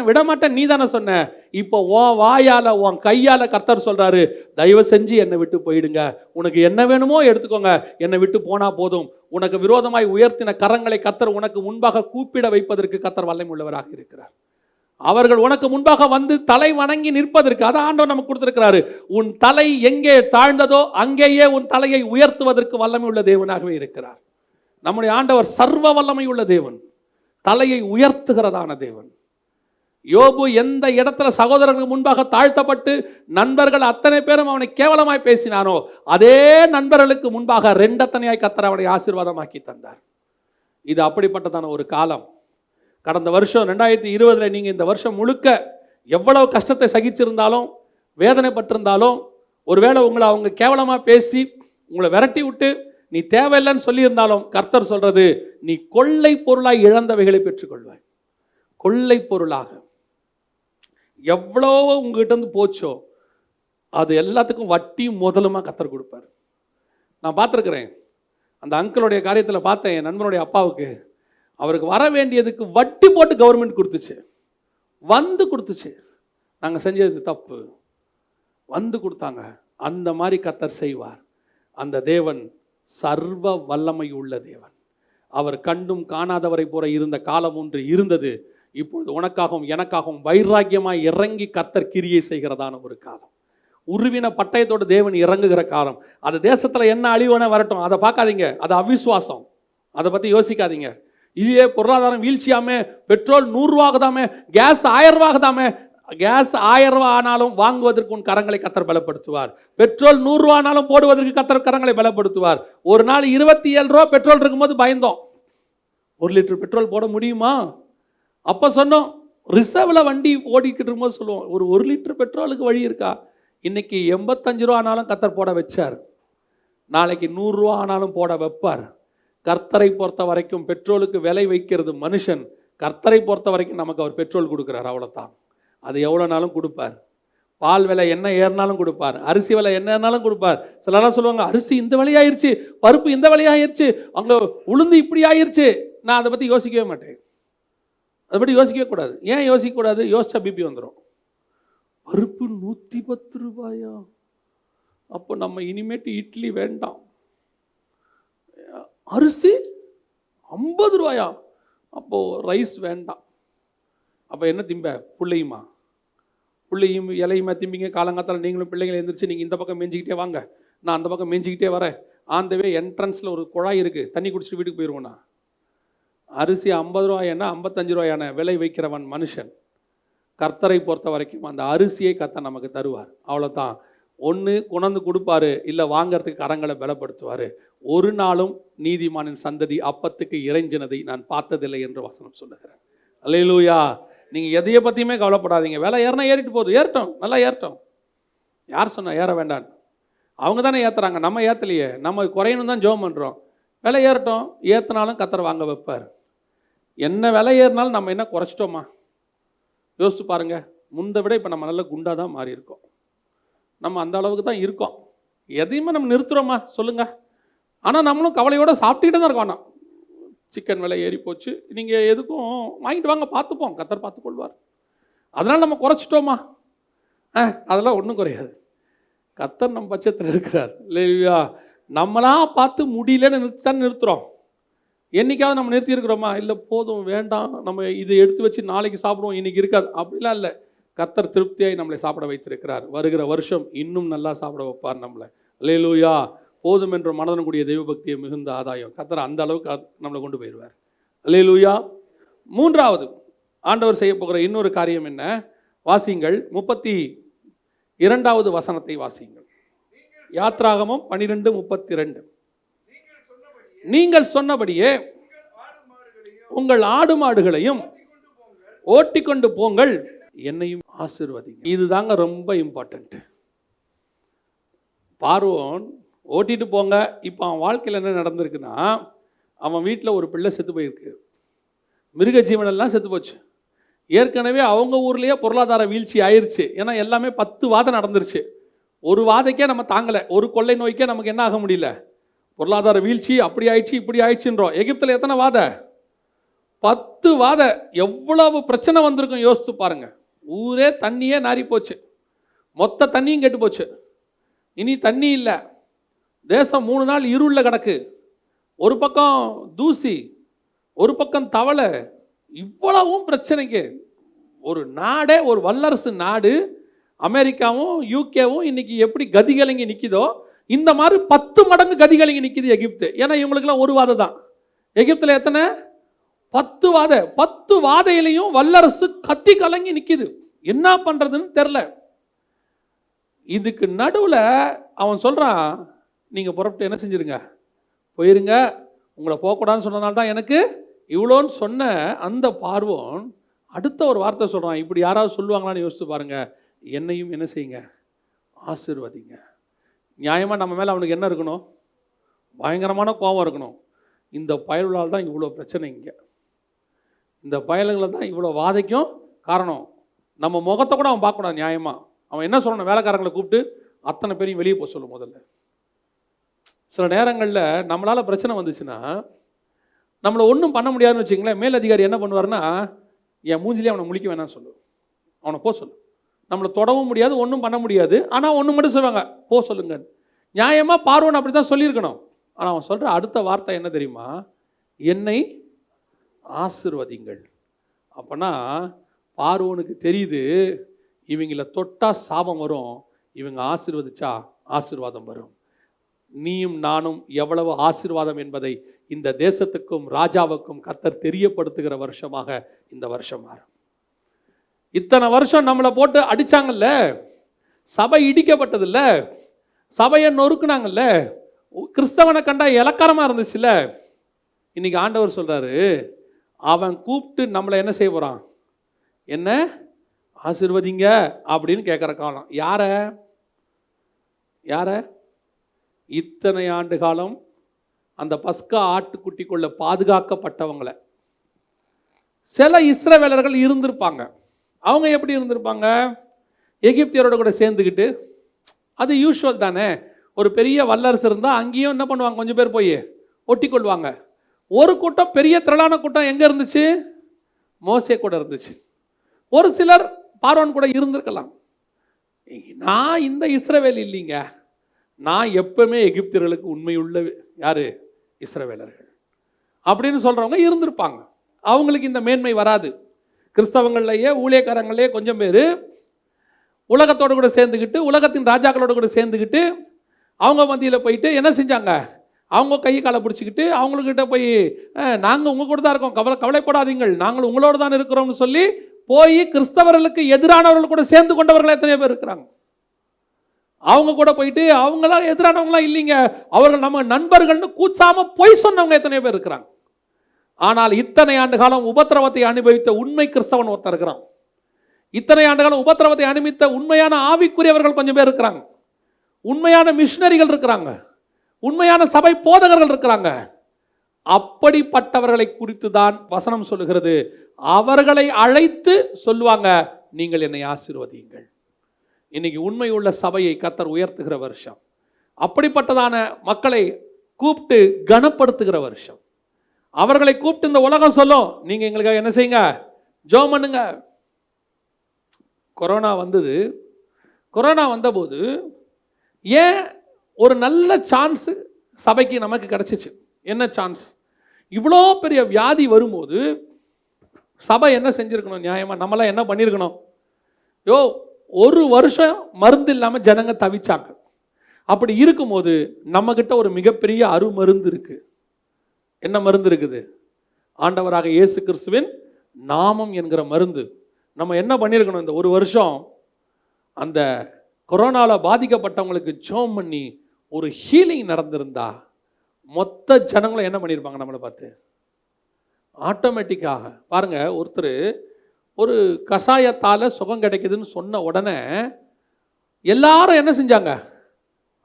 S1: விடமாட்டேன் நீ தானே சொன்ன. இப்போ உன் வாயால் உன் கையால் கர்த்தர் சொல்கிறாரு, தயவு செஞ்சு என்னை விட்டு போயிடுங்க, உனக்கு என்ன வேணுமோ எடுத்துக்கோங்க, என்னை விட்டு போனால் போதும். உனக்கு விரோதமாய் உயர்த்தின கரங்களை கர்த்தர் உனக்கு முன்பாக கூப்பிட வைப்பதற்கு கர்த்தர் வல்லமை உள்ளவராக இருக்கிறார். அவர்கள் உனக்கு முன்பாக வந்து தலை வணங்கி நிற்பதற்கு அதை ஆண்டவர் நமக்கு கொடுத்திருக்கிறாரு. உன் தலை எங்கே தாழ்ந்ததோ அங்கேயே உன் தலையை உயர்த்துவதற்கு வல்லமை உள்ள தேவனாகவே இருக்கிறார். நம்முடைய ஆண்டவர் சர்வ வல்லமை உள்ள தேவன், தலையை உயர்த்துகிறதான தேவன். யோபு எந்த இடத்துல சகோதரர்களுக்கு முன்பாக தாழ்த்தப்பட்டு நண்பர்கள் அத்தனை பேரும் அவனை கேவலமாய் பேசினானோ, அதே நண்பர்களுக்கு முன்பாக ரெண்டத்தனையாய் கர்த்தர் அவனை ஆசீர்வாதமாக்கி தந்தார். இது அப்படிப்பட்டதான ஒரு காலம். கடந்த வருஷம் 2020 நீங்கள் இந்த வருஷம் முழுக்க எவ்வளவு கஷ்டத்தை சகிச்சிருந்தாலும், வேதனைப்பட்டிருந்தாலும், ஒருவேளை உங்களை அவங்க கேவலமாக பேசி உங்களை விரட்டி விட்டு நீ தேவையில்லைன்னு சொல்லியிருந்தாலும், கர்த்தர் சொல்றது, நீ கொள்ளை பொருளாய் இழந்தவைகளை பெற்றுக்கொள்வாய். கொள்ளை பொருளாக எவ்வளோ உங்ககிட்ட இருந்து போச்சோ அது எல்லாத்துக்கும் வட்டியும் முதலுமா கர்த்தர் கொடுப்பார். நான் பார்த்துருக்குறேன், அந்த அங்கிளுடைய காரியத்தில் பார்த்தேன். என் நண்பனுடைய அப்பாவுக்கு அவருக்கு வர வேண்டியதுக்கு வட்டி போட்டு கவர்மெண்ட் கொடுத்துச்சு, வந்து கொடுத்துச்சு. நாங்கள் செஞ்சது தப்பு, வந்து கொடுத்தாங்க. அந்த மாதிரி கர்த்தர் செய்வார். அந்த தேவன் சர்வ வல்லமை உள்ள தேவன். அவர் கண்டும் காணாதவரை போல இருந்த காலம் ஒன்று இருந்தது. இப்பொழுது உனக்காகவும் எனக்காகவும் வைராக்கியமாய் இறங்கி கர்த்தர் கிரியை செய்கிறதான ஒரு காலம். உருவின பட்டயத்தோடு தேவன் இறங்குகிற காலம். அது தேசத்தில் என்ன அழிவான வரட்டும், அதை பார்க்காதீங்க, அது அவிசுவாசம், அதை பற்றி யோசிக்காதீங்க. இதே பொருளாதாரம் வீழ்ச்சியாமே, பெட்ரோல் 100 ரூபாகுதாமே, கேஸ் 1000 ரூபாகுதாமே. கேஸ் 1000 ரூபா ஆனாலும் வாங்குவதற்கு உன் கரங்களை கர்த்தர் பலப்படுத்துவார். பெட்ரோல் 100 ரூபா ஆனாலும் போடுவதற்கு கர்த்தர் கரங்களை பலப்படுத்துவார். ஒரு நாள் 27 ரூபா பெட்ரோல் இருக்கும்போது பயந்தோம், 1 லிட்டர் பெட்ரோல் போட முடியுமா? அப்போ சொன்னோம், ரிசர்வில் வண்டி ஓடிக்கிட்டு இருக்கும்போது சொல்லுவோம், ஒரு 1 லிட்டர் பெட்ரோலுக்கு வழி இருக்கா? இன்னைக்கு 85 ரூபா ஆனாலும் கர்த்தர் போட வச்சார். நாளைக்கு 100 ரூபா ஆனாலும் போட வைப்பார். கர்த்தரை பொறுத்த வரைக்கும் பெட்ரோலுக்கு விலை வைக்கிறது மனுஷன், கர்த்தரை பொறுத்த வரைக்கும் நமக்கு அவர் பெட்ரோல் கொடுக்குறார், அவ்வளோதான். அது எவ்வளோ நாளும் கொடுப்பார். பால் விலை என்ன ஏறினாலும் கொடுப்பார், அரிசி விலை என்ன ஏறினாலும் கொடுப்பார். சிலரெல்லாம் சொல்லுவாங்க, அரிசி இந்த விலையாயிருச்சு, பருப்பு இந்த விலையாயிருச்சு, அங்கே உளுந்து இப்படி ஆயிருச்சு. நான் அதை பற்றி யோசிக்கவே மாட்டேன், அதை பற்றி யோசிக்கவே கூடாது. ஏன் யோசிக்கக்கூடாது? யோசிச்சா பிபி வந்துடும். பருப்பு 110 ரூபாயா? அப்போ நம்ம இனிமேட்டு இட்லி வேண்டாம். அரிசி 50 ரூபாயா? அப்போது ரைஸ் வேண்டாம். அப்போ என்ன திம்ப? புள்ளையுமா? புள்ளையும் இலையுமா திம்பிங்க? காலங்காத்தால் நீங்களும் பிள்ளைங்களை எழுந்திரிச்சு நீங்கள் இந்த பக்கம் மேய்ஞ்சிக்கிட்டே வாங்க, நான் அந்த பக்கம் மேய்ஞ்சிக்கிட்டே வரேன். ஆந்தவே என்ட்ரன்ஸில் ஒரு குழாய் இருக்குது, தண்ணி குடிச்சிட்டு வீட்டுக்கு போயிடுவோண்ணா. அரிசி 50 ரூபாய்னா 55 ரூபாயான விலை வைக்கிறவன் மனுஷன். கர்த்தரை பொறுத்த வரைக்கும் அந்த அரிசியை கர்த்தர் நமக்கு தருவார், அவ்வளோதான். ஒன்று கொண்டாந்து கொடுப்பாரு, இல்லை வாங்கிறதுக்கு கரங்களை பலப்படுத்துவார். ஒரு நாளும் நீதிமானின் சந்ததி அப்பத்துக்கு இறைஞ்சினதை நான் பார்த்ததில்லை என்று வசனம் சொல்லுகிறேன். அல்லேலூயா. நீங்கள் எதையை பற்றியுமே கவலைப்படாதீங்க. விலை ஏறினா ஏறிட்டு போகுது, ஏறட்டும், நல்லா ஏறட்டும். யார் சொன்னா ஏற வேண்டாம்? அவங்க தானே ஏற்றுறாங்க, நம்ம ஏற்றலையே. நம்ம குறையணும் தான் ஜெபம் பண்ணுறோம். விலை ஏறட்டும், ஏற்றினாலும் கர்த்தர் வாங்க வைப்பார். என்ன விலை ஏறினாலும் நம்ம என்ன குறைச்சிட்டோமா? யோசித்து பாருங்கள். முந்தை விட இப்போ நம்ம நல்ல குண்டாக தான் மாறி இருக்கோம். நம்ம அந்த அளவுக்கு தான் இருக்கோம். எதையுமே நம்ம நிறுத்துகிறோமா சொல்லுங்கள்? ஆனால் நம்மளும் கவலையோடு சாப்பிட்டுக்கிட்டு தான் இருக்கோம். ஆனால் சிக்கன் விலை ஏறி போச்சு, நீங்கள் எதுக்கும் வாங்கிட்டு வாங்க, பார்த்துப்போம், கர்த்தர் பார்த்துக்கொள்வார். அதனால் நம்ம குறைச்சிட்டோமா? அதெல்லாம் ஒன்றும் குறையாது. கர்த்தர் நம்ம பட்சத்தில் இருக்கிறார். இல்லையா? நம்மளாம் பார்த்து முடியலன்னு நிறுத்துகிறோம். என்றைக்காவது நம்ம நிறுத்தி இருக்கிறோமா? இல்லை, போதும், வேண்டாம், நம்ம இதை எடுத்து வச்சு நாளைக்கு சாப்பிடுவோம், இன்றைக்கி இருக்காது, அப்படிலாம் இல்லை. கர்த்தர் திருப்தியாய் நம்மளை சாப்பிட வைத்திருக்கிறார். வருகிற வருஷம் இன்னும் நல்லா சாப்பிட வைப்பார் நம்மளை. அல்லேலூயா. போதும் என்ற மனதனுடைய தெய்வ பக்தியை மிகுந்த ஆதாயம். கர்த்தர் அந்த அளவுக்கு நம்மளை கொண்டு போயிடுவார். அல்லேலூயா. மூன்றாவது ஆண்டவர் செய்ய போகிற இன்னொரு காரியம் என்ன? வாசியுங்கள், 32வது வசனத்தை வாசியுங்கள். யாத்ராகமம் 12:32. நீங்கள் சொன்னபடியே உங்கள் ஆடு மாடுகளையும் ஓட்டிக்கொண்டு போங்கள், என்னையும் ஆசீர்வதிங்க. இதுதாங்க ரொம்ப இம்பார்ட்டன்ட். பார்வோன் ஓட்டிட்டு போங்க. இப்போ அவன் வாழ்க்கையில் என்ன நடந்திருக்குன்னா, அவன் வீட்டில் ஒரு பிள்ளை செத்து போயிருக்கு, மிருக ஜீவனெல்லாம் செத்து போச்சு. ஏற்கனவே அவங்க ஊர்லேயே பொருளாதார வீழ்ச்சி ஆயிடுச்சு. ஏன்னா எல்லாமே 10 வாதை நடந்துருச்சு. ஒரு வாதைக்கே நம்ம தாங்கலை, ஒரு கொள்ளை நோய்க்கே நமக்கு என்ன ஆக முடியல, பொருளாதார வீழ்ச்சி அப்படி ஆயிடுச்சு இப்படி ஆயிடுச்சுன்றோம். எகிப்தில் எத்தனை வாதை? 10 வாதை. எவ்வளவு பிரச்சனை வந்திருக்கும் யோசித்து பாருங்க. ஊரே தண்ணியே நாரி போச்சு, மொத்த தண்ணியும் கெட்டு போச்சு. இனி தண்ணி இல்லை, தேசம் 3 நாள் இருளில் கிடக்கு. ஒரு பக்கம் தூசி, ஒரு பக்கம் தவளை. இவ்வளவும் பிரச்சனைக்கு ஒரு நாடே, ஒரு வல்லரசு நாடு அமெரிக்காவும் யூகேவும் இன்னைக்கு எப்படி கதிகலங்கி நிற்கிதோ, இந்த மாதிரி 10 மடங்கு கதிகலங்கி நிற்கிது எகிப்து. ஏன்னா இவங்களுக்குலாம் ஒரு வாதை தான். எகிப்தில் எத்தனை? 10 வாதை. 10 வாதையிலையும் வல்லரசு கத்தி கலங்கி நிற்கிது. என்ன பண்ணுறதுன்னு தெரில. இதுக்கு நடுவில் அவன் சொல்கிறான், நீங்கள் புறப்பட்டு என்ன செஞ்சுருங்க, போயிருங்க, உங்களை போகக்கூடாதுன்னு சொன்னனால தான் எனக்கு இவ்வளோன்னு சொன்ன அந்த பார்வோன் அடுத்த ஒரு வார்த்தை சொல்கிறான். இப்படி யாராவது சொல்லுவாங்களான்னு யோசித்து பாருங்கள். என்னையும் என்ன செய்யுங்க, ஆசீர்வதிங்க. நியாயமாக நம்ம மேலே அவனுக்கு என்ன இருக்கணும்? பயங்கரமான கோபம் இருக்கணும். இந்த பயல்களால் தான் இவ்வளோ பிரச்சனை, இங்கே இந்த பயல்களை தான் இவ்வளோ வாதைக்கும் காரணம். நம்ம முகத்தை கூட அவன் பார்க்கக்கூடாது. நியாயமாக அவன் என்ன சொல்லணும்? வேலைக்காரங்களை கூப்பிட்டு அத்தனை பேரையும் வெளியே போக சொல்லும். முதல்ல சில நேரங்களில் நம்மளால் பிரச்சனை வந்துச்சுன்னா நம்மளை ஒன்றும் பண்ண முடியாதுன்னு வச்சுங்களேன். மேலதிகாரி என்ன பண்ணுவார்னா, என் மூஞ்சிலே அவனை முழிக்க வேணாம்னு சொல்லு, அவனை போக சொல்லு. நம்மளை தொடவும் முடியாது, ஒன்றும் பண்ண முடியாது. ஆனால் ஒன்று மட்டும் சொல்லுவாங்க, போ சொல்லுங்க. நியாயமாக பார்வன் அப்படி தான் சொல்லியிருக்கணும். ஆனால் அவன் சொல்கிற அடுத்த வார்த்தை என்ன தெரியுமா? என்னை ஆசீர்வதிங்கள். அப்போனா பார்வனுக்கு தெரியுது, இவங்கள தொட்டா சாபம் வரும், இவங்க ஆசீர்வதிச்சா ஆசீர்வாதம் வரும். நீயும் நானும் எவ்வளவு ஆசீர்வாதம் என்பதை இந்த தேசத்துக்கும் ராஜாவுக்கும் கர்த்தர் தெரியப்படுத்துகிற வருஷமாக இந்த வருஷம் மாறும். இத்தனை வருஷம் நம்மளை போட்டு அடிச்சாங்கல்ல, சபை இடிக்கப்பட்டதில்ல, சபையை நொறுக்குனாங்கல்ல, கிறிஸ்தவனை கண்டா இலக்காரமாக இருந்துச்சுல்ல. இன்னைக்கு ஆண்டவர் சொல்றாரு, அவன் கூப்பிட்டு நம்மளை என்ன செய்ய போறான்? என்ன ஆசீர்வதிங்க அப்படின்னு கேட்குற காலம். யார? இத்தனை ஆண்டு காலம் அந்த பஸ்கா ஆட்டுக்குட்டிக்குள்ள பாதுகாக்கப்பட்டவங்களை. சில இஸ்ரவேலர்கள் இருந்திருப்பாங்க. அவங்க எப்படி இருந்திருப்பாங்க? எகிப்தியரோட கூட சேர்ந்துக்கிட்டு, அது யூஷுவல் தானே. ஒரு பெரிய வல்லரசு இருந்தால் அங்கேயும் என்ன பண்ணுவாங்க, கொஞ்சம் பேர் போய் ஒட்டிக்கொள்வாங்க. ஒரு கூட்டம், பெரிய திரளான கூட்டம் எங்கே இருந்துச்சு? மோசே கூட இருந்துச்சு. ஒரு சிலர் பார்வோன் கூட இருந்திருக்கலாம். நான் இந்த இஸ்ரவேல் இல்லைங்க, நான் எப்பவுமே எகிப்தியர்களுக்கு உண்மையுள்ள யாரு? இஸ்ரவேலர்கள் அப்படின்னு சொல்கிறவங்க இருந்திருப்பாங்க. அவங்களுக்கு இந்த மேன்மை வராது. கிறிஸ்தவங்கள்லையே ஊழியக்காரங்களே கொஞ்சம் பேர் உலகத்தோடு கூட சேர்ந்துக்கிட்டு, உலகத்தின் ராஜாக்களோடு கூட சேர்ந்துக்கிட்டு அவங்க மத்தியில் போயிட்டு என்ன செஞ்சாங்க? அவங்க கை காலை பிடிச்சிக்கிட்டு அவங்கக்கிட்ட போய், நாங்கள் உங்கள் கூட தான் இருக்கோம், கவலைப்படாதீங்கள், நாங்கள் உங்களோடு தான் இருக்கிறோம்னு சொல்லி போய் கிறிஸ்தவர்களுக்கு எதிரானவர்கள் கூட சேர்ந்து கொண்டவர்கள் எத்தனையோ பேர் இருக்கிறாங்க. அவங்க கூட போயிட்டு அவங்களாம் எதிரானவங்களாம் இல்லைங்க, அவர்கள் நம்ம நண்பர்கள்னு கூச்சாம போய் சொன்னவங்க எத்தனையோ பேர் இருக்கிறாங்க. ஆனால் இத்தனை ஆண்டு காலம் உபத்திரவத்தை அனுபவித்த உண்மை கிறிஸ்தவன் ஒருத்தர் இருக்கிறான். இத்தனை ஆண்டு காலம் உபத்திரவத்தை அனுபவித்த உண்மையான ஆவிக்குரியவர்கள் கொஞ்சம் பேர் இருக்கிறாங்க. உண்மையான மிஷனரிகள் இருக்கிறாங்க. உண்மையான சபை போதகர்கள் இருக்கிறாங்க. அப்படிப்பட்டவர்களை குறித்து தான் வசனம் சொல்லுகிறது. அவர்களை அழைத்து சொல்லுவாங்க, நீங்கள் என்னை ஆசீர்வதியுங்கள். இன்னைக்கு உண்மை உள்ள சபையை கர்த்தர் உயர்த்துகிற வருஷம். அப்படிப்பட்டதான மக்களை கூப்பிட்டு கனப்படுத்துகிற வருஷம். அவர்களை கூப்பிட்டு இந்த உலகம் சொல்லும், நீங்க எங்களுக்காக என்ன செய்யுங்க, ஜெபம் பண்ணுங்க. கொரோனா வந்தது. கொரோனா வந்தபோது ஏன் ஒரு நல்ல சான்ஸ் சபைக்கு நமக்கு கிடைச்சிச்சு. என்ன சான்ஸ்? இவ்வளோ பெரிய வியாதி வரும்போது சபை என்ன செஞ்சிருக்கணும்? நியாயமா நம்மளாம் என்ன பண்ணியிருக்கணும்? ஒரு வருஷம் மருந்து இல்லாமல் ஜனங்க தவிச்சாங்க. அப்படி இருக்கும்போது நம்மகிட்ட ஒரு மிகப்பெரிய அருமருந்து இருக்கு. என்ன மருந்து இருக்குது? ஆண்டவராக இயேசு கிறிஸ்துவின் நாமம் என்கிற மருந்து. நம்ம என்ன பண்ணியிருக்கணும்? இந்த ஒரு வருஷம் அந்த கொரோனாவில் பாதிக்கப்பட்டவங்களுக்கு ஜெபம் பண்ணி ஒரு ஹீலிங் நடந்திருந்தா மொத்த ஜனங்களும் என்ன பண்ணியிருப்பாங்க? நம்மளை பார்த்து ஆட்டோமேட்டிக்காக பாருங்க, ஒருத்தர் ஒரு கஷாயத்தால் சுகம் கிடைக்குதுன்னு சொன்ன உடனே எல்லாரும் என்ன செஞ்சாங்க?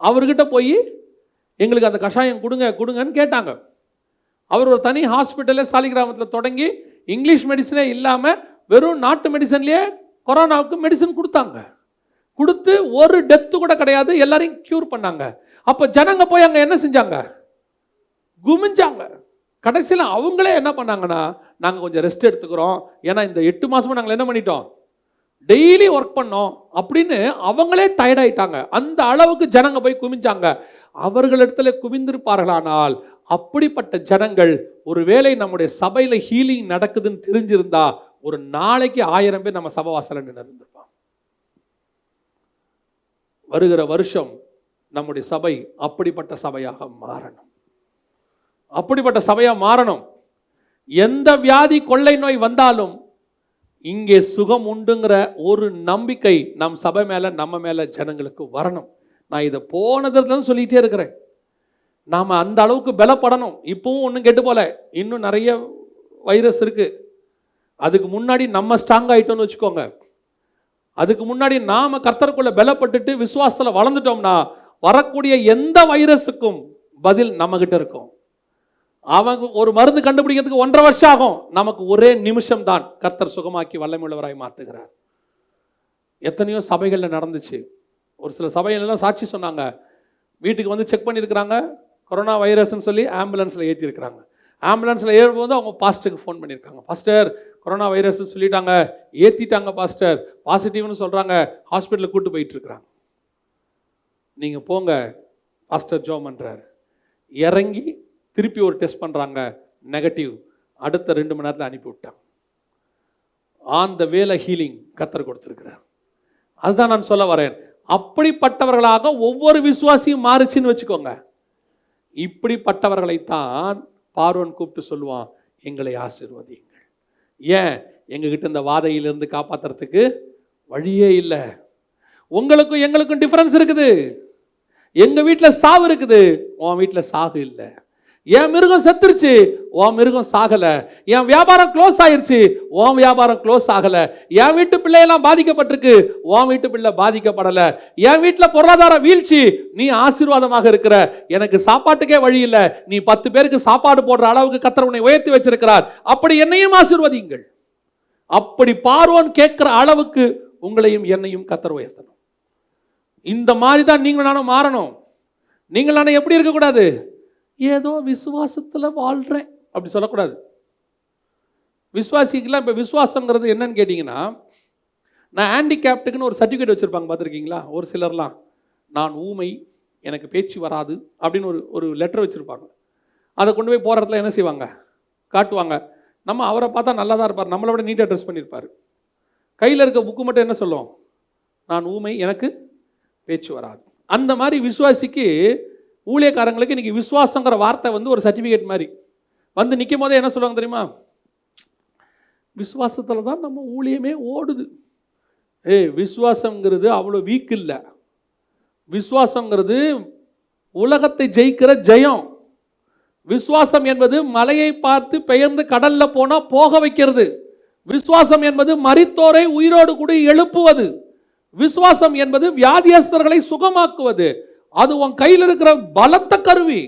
S1: அவர்கிட்ட போய் எங்களுக்கு அந்த கஷாயம் கொடுங்கன்னு கேட்டாங்க. அவர் ஒரு தனி ஹாஸ்பிட்டலே சாலிகிராமத்தில் தொடங்கி இங்கிலீஷ் மெடிசனே இல்லாமல் வெறும் நாட்டு மெடிசன்லேயே கொரோனாவுக்கு மெடிசன் கொடுத்தாங்க. கொடுத்து ஒரு டெத்து கூட கிடையாது, எல்லாரையும் க்யூர் பண்ணாங்க. அப்போ ஜனங்க போய் அங்கே என்ன செஞ்சாங்க? குமிஞ்சாங்க. கடைசியில் அவங்களே என்ன பண்ணாங்கன்னா, நாங்கள் கொஞ்சம் ரெஸ்ட் எடுத்துக்கிறோம், ஏன்னா இந்த 8 மாதமும் நாங்கள் என்ன பண்ணிட்டோம், டெய்லி ஒர்க் பண்ணோம் அப்படின்னு அவங்களே டயர்டாயிட்டாங்க. அந்த அளவுக்கு ஜனங்க போய் குமிஞ்சாங்க. அவர்களிடத்துல குவிந்திருப்பார்களானால் அப்படிப்பட்ட ஜனங்கள் ஒருவேளை நம்முடைய சபையில் ஹீலிங் நடக்குதுன்னு தெரிஞ்சிருந்தா ஒரு நாளைக்கு 1000 பேர் நம்ம சபை வாசல்ல நின்று இருந்திருப்பாங்க. வருகிற வருஷம் நம்முடைய சபை அப்படிப்பட்ட சபையாக மாறணும். அப்படிப்பட்ட சபையாக மாறணும். எந்த வியாதி கொள்ளை நோய் வந்தாலும் இங்கே சுகம் உண்டுங்கிற ஒரு நம்பிக்கை நம் சபை மேல நம்ம மேல ஜனங்களுக்கு வரணும். நான் இதை போனதுல சொல்லிட்டே இருக்கிறேன். நாம அந்த அளவுக்கு பலப்படணும். இப்பவும் ஒன்றும் கெட்டு போல, இன்னும் நிறைய வைரஸ் இருக்கு. அதுக்கு முன்னாடி நம்ம ஸ்ட்ராங் ஆயிட்டோம்னு வச்சுக்கோங்க. அதுக்கு முன்னாடி நாம கர்த்தருக்குள்ள பலப்பட்டுட்டு விசுவாசத்துல வளர்ந்துட்டோம்னா வரக்கூடிய எந்த வைரஸுக்கும் பதில் நம்ம கிட்ட இருக்கும். அவங்க ஒரு மருந்து கண்டுபிடிக்கிறதுக்கு 1.5 வருஷம் ஆகும், நமக்கு ஒரே நிமிஷம் தான் கர்த்தர் சுகமாக்கி வல்லமையுள்ளவராய் மாற்றுகிறார். எத்தனையோ சபைகளில் நடந்துச்சு. ஒரு சில சபைகளெல்லாம் சாட்சி சொன்னாங்க, வீட்டுக்கு வந்து செக் பண்ணியிருக்கிறாங்க, கொரோனா வைரஸ்ன்னு சொல்லி ஆம்புலன்ஸில் ஏற்றிருக்கிறாங்க. ஆம்புலன்ஸில் ஏறும்போது அவங்க பாஸ்டருக்கு ஃபோன் பண்ணியிருக்காங்க, பாஸ்டர் கொரோனா வைரஸ்ன்னு சொல்லிட்டாங்க, ஏற்றிட்டாங்க பாஸ்டர், பாசிட்டிவ்னு சொல்கிறாங்க, ஹாஸ்பிட்டலுக்கு கூப்பிட்டு போயிட்டுருக்குறாங்க. நீங்கள் போங்க, பாஸ்டர் ஜோம் பண்ணுறாரு. இறங்கி திருப்பி ஒரு டெஸ்ட் பண்ணுறாங்க, நெகட்டிவ். அடுத்த 2 மணி நேரத்தில் அனுப்பி விட்டாங்க. ஆன் த வேல ஹீலிங் கர்த்தர் கொடுத்துருக்கிறார். அதுதான் நான் சொல்ல வரேன். அப்படிப்பட்டவர்களாக ஒவ்வொரு விசுவாசியும் மாறுச்சுன்னு வச்சுக்கோங்க. இப்படிப்பட்டவர்களைத்தான் பார்வோன் கூப்பிட்டு சொல்லுவான், எங்களை ஆசீர்வதியுங்கள். ஏன்? எங்ககிட்ட இந்த வாதையிலிருந்து காப்பாற்றுறதுக்கு வழியே இல்லை. உங்களுக்கும் எங்களுக்கும் டிஃபரன்ஸ் இருக்குது. எங்க வீட்டில் சாவு இருக்குது, உன் வீட்டில் சாகு இல்லை. என் மிருகம் செத்துருச்சு, உன் மிருகம் சாகலை. என் வியாபாரம் க்ளோஸ் ஆயிருச்சு, உன் வியாபாரம் க்ளோஸ் ஆகலை. என் வீட்டு பிள்ளையெல்லாம் பாதிக்கப்பட்டிருக்கு, உன் வீட்டு பிள்ளை பாதிக்கப்படலை. என் வீட்டில் பொருளாதார வீழ்ச்சி, நீ ஆசீர்வாதமாக இருக்கிற. எனக்கு சாப்பாட்டுக்கே வழி இல்லை, நீ 10 பேருக்கு சாப்பாடு போடுற அளவுக்கு கர்த்தர் உன்னை உயர்த்தி வச்சிருக்கிறார். அப்படி என்னையும் ஆசீர்வதியுங்கள். அப்படி பார்வோன் கேட்கிற அளவுக்கு உங்களையும் என்னையும் கர்த்தர் உயர்த்தணும். இந்த மாதிரி தான் நீங்கள் நானும் மாறணும். நீங்கள் நானும் எப்படி இருக்கக்கூடாது, ஏதோ விசுவாசத்தில் வாழ்கிறேன் அப்படி சொல்லக்கூடாது. விசுவாசிக்கெல்லாம் இப்போ விசுவாசங்கிறது என்னன்னு கேட்டிங்கன்னா, நான் ஹேண்டிகேப்டுக்குன்னு ஒரு சர்டிஃபிகேட் வச்சுருப்பாங்க, பார்த்துருக்கீங்களா? ஒரு சிலர்லாம் நான் ஊமை, எனக்கு பேச்சு வராது அப்படின்னு ஒரு லெட்டர் வச்சுருப்பாங்க. அதை கொண்டு போய் போகிற இடத்துல என்ன செய்வாங்க, காட்டுவாங்க. நம்ம அவரை பார்த்தா நல்லா தான் இருப்பார், நம்மளை விட நீட்டாக ட்ரெஸ் பண்ணியிருப்பார். கையில் இருக்க புக்கு மட்டும் என்ன சொல்லும், நான் ஊமை, எனக்கு பேச்சு வராது. அந்த மாதிரி விசுவாசிக்கு, ஊழியக்காரங்களுக்கு இன்னைக்கு விசுவாசங்கிற வார்த்தை வந்து ஒரு சர்டிஃபிகேட் மாதிரி வந்து நிற்கும் போதே என்ன சொல்லுவாங்க தெரியுமா, விசுவாசத்தில் தான் நம்ம ஊழியமே ஓடுது. விசுவாசங்கிறது அவ்வளோ வீக் இல்லை. விசுவாசங்கிறது உலகத்தை ஜெயிக்கிற ஜெயம். விசுவாசம் என்பது மலையை பார்த்து பெயர்ந்து கடல்ல போனா போக வைக்கிறது. விசுவாசம் என்பது மரித்தோரை உயிரோடு கூட எழுப்புவது. விசுவாசம் என்பது வியாதியஸ்தர்களை சுகமாக்குவது. அது உன் கையில் இருக்கிற பலத்த கருவி.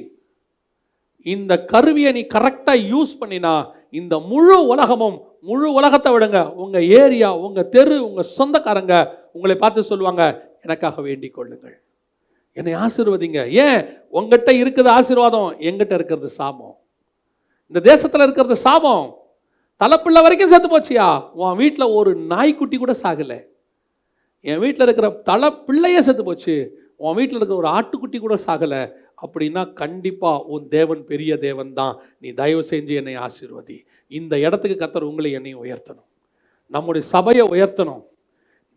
S1: இந்த கருவியை நீ கரெக்டா யூஸ் பண்ணினா இந்த முழு உலகமும், முழு உலகத்தை விடுங்க, உங்க ஏரியா, உங்க தெரு, உங்க சொந்தக்காரங்க உங்களை பார்த்து சொல்லுவாங்க, எனக்காக வேண்டிக் கொள்ளுங்கள், என்னை ஆசீர்வதிங்க. ஏன்? உங்ககிட்ட இருக்கிறது ஆசீர்வாதம், எங்கிட்ட இருக்கிறது சாபம். இந்த தேசத்துல இருக்கிறது சாபம். தலைப்பிள்ளை வரைக்கும் செத்து போச்சியா, உன் வீட்டில் ஒரு நாய்க்குட்டி கூட சாகலை. என் வீட்டில் இருக்கிற தலை பிள்ளையே செத்து போச்சு, உன் வீட்டில் இருக்கிற ஒரு ஆட்டுக்குட்டி கூட சாகலை. அப்படின்னா கண்டிப்பாக உன் தேவன் பெரிய தேவன் தான். நீ தயவு செஞ்சு என்னை ஆசீர்வதி. இந்த இடத்துக்கு கர்த்தர் உங்களை என்னையும் உயர்த்தணும், நம்முடைய சபையை உயர்த்தணும்.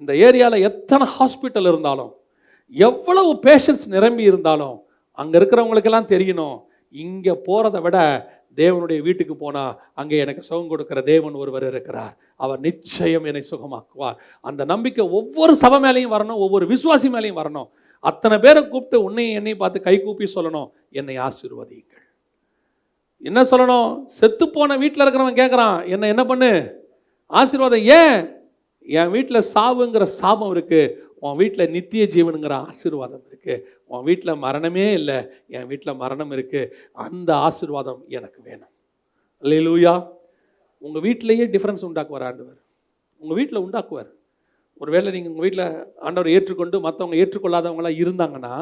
S1: இந்த ஏரியாவில் எத்தனை ஹாஸ்பிட்டல் இருந்தாலும், எவ்வளவு பேஷண்ட்ஸ் நிரம்பி இருந்தாலும், அங்கே இருக்கிறவங்களுக்கெல்லாம் தெரியணும், இங்கே போகிறத விட தேவனுடைய வீட்டுக்கு போனால் அங்கே எனக்கு சுகம் கொடுக்கிற தேவன் ஒருவர் இருக்கிறார், அவர் நிச்சயம் என்னை சுகமாக்குவார். அந்த நம்பிக்கை ஒவ்வொரு சபை மேலேயும் வரணும், ஒவ்வொரு விசுவாசி மேலேயும் வரணும். அத்தனை பேரை கூப்பிட்டு உன்னையும் என்னையும் பார்த்து கை கூப்பி சொல்லணும், என்னை ஆசீர்வதியுங்கள். என்ன சொல்லணும்? செத்து போன வீட்டில் இருக்கிறவன் கேட்குறான், என்ன பண்ணு, ஆசீர்வாதம். ஏன்? என் வீட்டில் சாவுங்கிற சாபம் இருக்கு, உன் வீட்டில் நித்திய ஜீவனுங்கிற ஆசீர்வாதம் இருக்கு. உன் வீட்டில் மரணமே இல்லை, என் வீட்டில் மரணம் இருக்கு. அந்த ஆசீர்வாதம் எனக்கு வேணும். அல்லேலூயா. உங்கள் வீட்டிலேயே டிஃப்ரென்ஸ் உண்டாக்குவார் ஆண்டவர். உங்கள் வீட்டில் உண்டாக்குவார். ஒருவேளை நீங்கள் உங்கள் வீட்டில் ஆண்டவர் ஏற்றுக்கொண்டு மற்றவங்க ஏற்றுக்கொள்ளாதவங்களாம் இருந்தாங்கன்னா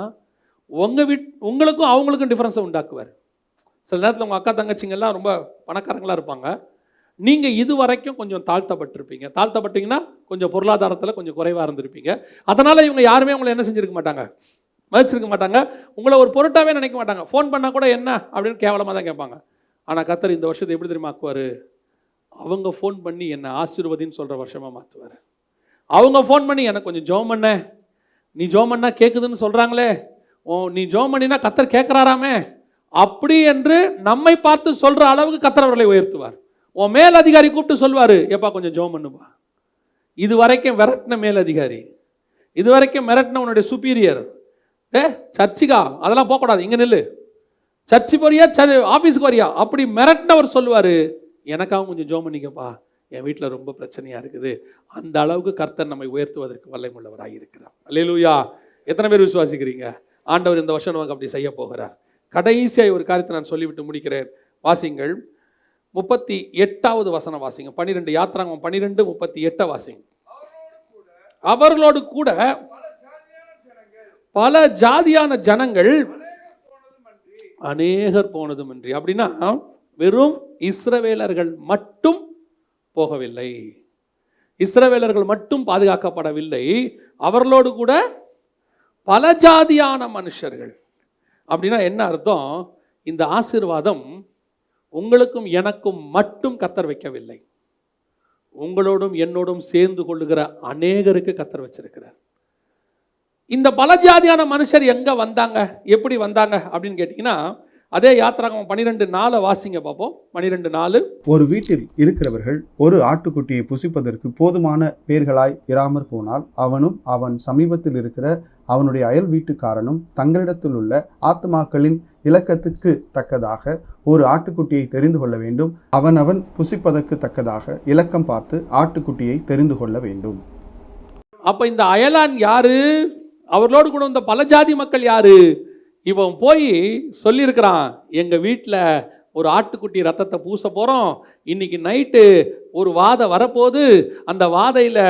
S1: உங்களுக்கும் அவங்களுக்கும் டிஃப்ரென்ஸை உண்டாக்குவார். சில நேரத்தில் உங்கள் அக்கா தங்கச்சிங்கெல்லாம் ரொம்ப பணக்காரங்களாக இருப்பாங்க. நீங்கள் இது வரைக்கும் கொஞ்சம் தாழ்த்தப்பட்டீங்கன்னா கொஞ்சம் பொருளாதாரத்தில் கொஞ்சம் குறைவாக இருந்திருப்பீங்க. அதனால் இவங்க யாருமே உங்களை என்ன செஞ்சுருக்க மாட்டாங்க, மதிச்சிருக்க மாட்டாங்க, உங்களை ஒரு பொருட்டாகவே நினைக்க மாட்டாங்க. ஃபோன் பண்ணால் கூட என்ன அப்படின்னு கேவலமாக தான் கேட்பாங்க. ஆனால் கர்த்தர் இந்த வருஷத்தை எப்படி தெரியுமா ஆக்குவார்? அவங்க ஃபோன் பண்ணி என்னை ஆசீர்வதின்னு சொல்கிற வருஷமாக மாற்றுவார். அவங்க ஃபோன் பண்ணி எனக்கு கொஞ்சம் ஜெபம் பண்ண, நீ ஜெபம் பண்ணா கேட்குதுன்னு சொல்கிறாங்களே, நீ ஜெபம் பண்ணினா கர்த்தர் கேட்குறாராமே, அப்படி என்று நம்மை பார்த்து சொல்கிற அளவுக்கு கர்த்தர் அவர்களை உயர்த்துவார். உன் மேல் அதிகாரி கூப்பிட்டு சொல்வார், எப்பா கொஞ்சம் ஜெபம் பண்ணுப்பா. இது வரைக்கும் விரட்டின மேல் அதிகாரி, இது வரைக்கும் மிரட்டின உன்னுடைய சுப்பீரியர், சர்ச்சுக்கா அதெல்லாம் போகக்கூடாது, இங்கே நில்லு, சர்ச்சு போறியா ஆஃபீஸுக்கு வரியா, அப்படி மிரட்டினவர் சொல்லுவார், எனக்காக கொஞ்சம் ஜெபம் பண்ணிக்கப்பா, என் வீட்டில் ரொம்ப பிரச்சனையாக இருக்குது. அந்த அளவுக்கு கர்த்தர் நம்மை உயர்த்துவதற்கு வல்லமையுள்ளவராக இருக்கிறார். அல்லேலூயா. எத்தனை பேர் விசுவாசிக்கிறீங்க? ஆண்டவர் இந்த வருஷம் நமக்கு அப்படி செய்ய போகிறார். கடைசியாக ஒரு காரியத்தை நான் சொல்லிவிட்டு முடிக்கிறேன். வாசிங்கள் 38வது வசனம் வாசிங்க. 12 யாத்திராகமம் 12:38 வாசிங்க. அவர்களோடு கூட பல ஜாதியான ஜனங்கள் அநேகர் போனதுமின்றி. அப்படின்னா வெறும் இஸ்ரவேலர்கள் மட்டும் போகவில்லை, இஸ்ரவேலர்கள் மட்டும் பாதுகாக்கப்படவில்லை, அவர்களோடு கூட பல ஜாதியான மனுஷர்கள். அப்படின்னா என்ன அர்த்தம்? இந்த ஆசீர்வாதம் உங்களுக்கும் எனக்கும் மட்டும் கர்த்தர் வைக்கவில்லை, உங்களோடும் என்னோடும் சேர்ந்து கொள்ளுகிற அநேகருக்கு கர்த்தர் வச்சிருக்கிறார். இந்த பல ஜாதியான மனுஷர் எங்க வந்தாங்க, எப்படி வந்தாங்க அப்படின்னு கேட்டீங்கன்னா, அதே யாத்திராகமம் 12:4 வாசிங்க பார்ப்போம். 12:4.
S2: ஒரு வீட்டில் இருக்கிறவர்கள் ஒரு ஆட்டுக்குட்டியை புசிப்பதற்கு போதுமான பேர்களாய் இராமற் போனால் அவனும் அவன் சமீபத்தில் இருக்கிற அவனுடைய அயல் வீட்டுக்காரனும் தங்களிடத்தில் உள்ள ஆத்மாக்களின் இலக்கத்துக்கு தக்கதாக ஒரு ஆட்டுக்குட்டியை தெரிந்து கொள்ள வேண்டும். அவன் புசிப்பதற்கு தக்கதாக இலக்கம் பார்த்து ஆட்டுக்குட்டியை தெரிந்து கொள்ள வேண்டும்.
S1: அப்ப இந்த அயலான் யாரு? அவர்களோடு கூட இந்த பல ஜாதி மக்கள் யாரு? இவன் போய் சொல்லியிருக்கிறான், எங்கள் வீட்டில் ஒரு ஆட்டுக்குட்டி ரத்தத்தை பூச போகிறோம், இன்னைக்கு நைட்டு ஒரு வாதை வரப்போகுது, அந்த வாதையில்